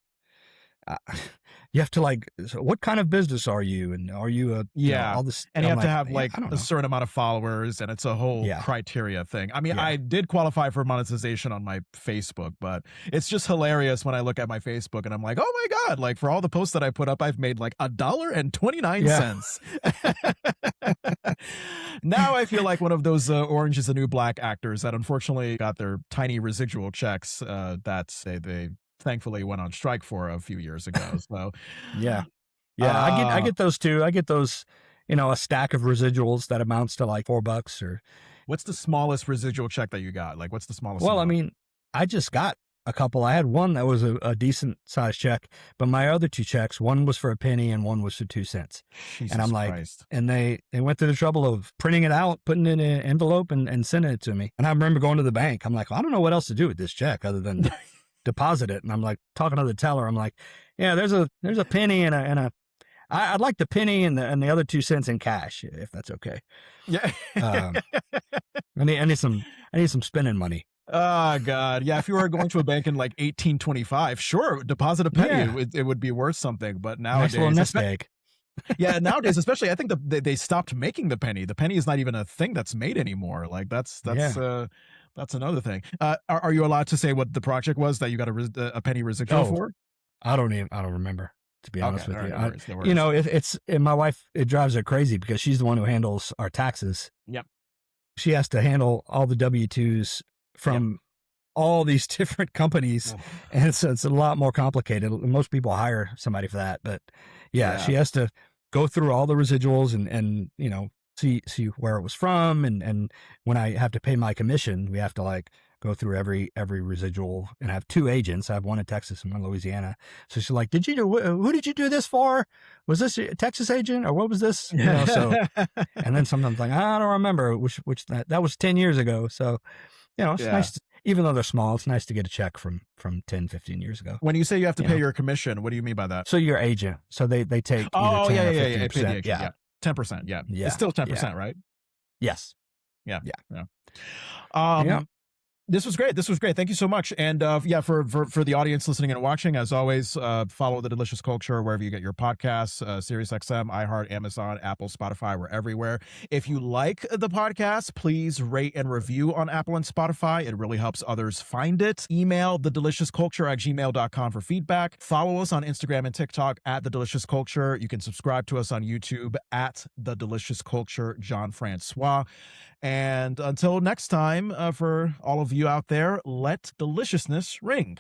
[SPEAKER 1] you have to like, so what kind of business are you? And are you a,
[SPEAKER 2] Yeah.
[SPEAKER 1] all this,
[SPEAKER 2] And you
[SPEAKER 1] I'm
[SPEAKER 2] have to
[SPEAKER 1] like,
[SPEAKER 2] have
[SPEAKER 1] yeah,
[SPEAKER 2] like
[SPEAKER 1] I don't
[SPEAKER 2] a
[SPEAKER 1] know.
[SPEAKER 2] certain amount of followers, and it's a whole
[SPEAKER 1] Yeah.
[SPEAKER 2] criteria thing. I mean,
[SPEAKER 1] Yeah.
[SPEAKER 2] I did qualify for monetization on my Facebook, but it's just hilarious when I look at my Facebook and I'm like, oh my God, like for all the posts that I put up, I've made like $1.29. Now I feel like one of those Orange is the New Black actors that unfortunately got their tiny residual checks that they thankfully went on strike for a few years ago. So
[SPEAKER 1] Yeah. Yeah. I get those too. I get those, a stack of residuals that amounts to like $4 or.
[SPEAKER 2] what's the smallest residual check that you got? Like, what's the smallest
[SPEAKER 1] Well, I
[SPEAKER 2] amount?
[SPEAKER 1] mean, I just got a couple. I had one that was a decent sized check, but my other 2 checks, one was for a penny and one was for 2 cents.
[SPEAKER 2] Jesus
[SPEAKER 1] And I'm like,
[SPEAKER 2] Christ.
[SPEAKER 1] and they went through the trouble of printing it out, putting it in an envelope and sending it to me. And I remember going to the bank. I'm like, well, I don't know what else to do with this check other than deposit it. And I'm like talking to the teller. I'm like, yeah, there's a penny and I'd like the penny and the other 2 cents in cash, if that's okay.
[SPEAKER 2] Yeah.
[SPEAKER 1] I need some spending money.
[SPEAKER 2] Oh God. Yeah. If you were going to a bank in like 1825, sure, deposit a penny.
[SPEAKER 1] Yeah.
[SPEAKER 2] It would be worth something. But
[SPEAKER 1] Nice
[SPEAKER 2] nowadays,
[SPEAKER 1] little nest egg.
[SPEAKER 2] yeah, nowadays, especially, I think they stopped making the penny. The penny is not even a thing that's made anymore. Like that's another thing. Are you allowed to say what the project was that you got a penny residual for?
[SPEAKER 1] I don't remember, to be honest with
[SPEAKER 2] all
[SPEAKER 1] you.
[SPEAKER 2] right, no worries.
[SPEAKER 1] My wife, it drives her crazy because she's the one who handles our taxes.
[SPEAKER 2] Yep.
[SPEAKER 1] She has to handle all the W-2s from all these different companies.
[SPEAKER 2] Oh.
[SPEAKER 1] And it's a lot more complicated. Most people hire somebody for that, but yeah, she has to go through all the residuals and see where it was from. And when I have to pay my commission, we have to like go through every residual, and I have 2 agents. I have one in Texas and one in Louisiana. So she's like, who did you do this for? Was this a Texas agent or what was this? And then sometimes like, I don't remember which that was 10 years ago. So, it's nice, even though they're small, it's nice to get a check from 10, 15 years ago.
[SPEAKER 2] When you say you have to pay your commission, what do you mean by that?
[SPEAKER 1] So your agent. So they take either 10 or 15%.
[SPEAKER 2] Yeah. 10%. Yeah. It's still 10%, right?
[SPEAKER 1] Yes.
[SPEAKER 2] Yeah.
[SPEAKER 1] Yeah.
[SPEAKER 2] This was great. Thank you so much. And for the audience listening and watching, as always, follow The Delicious Culture wherever you get your podcasts, SiriusXM, iHeart, Amazon, Apple, Spotify, we're everywhere. If you like the podcast, please rate and review on Apple and Spotify. It really helps others find it. Email thedeliciousculture@gmail.com for feedback. Follow us on Instagram and TikTok at The Delicious Culture. You can subscribe to us on YouTube at The Delicious Culture, Jon Francois. And until next time, for all of you out there, let deliciousness ring.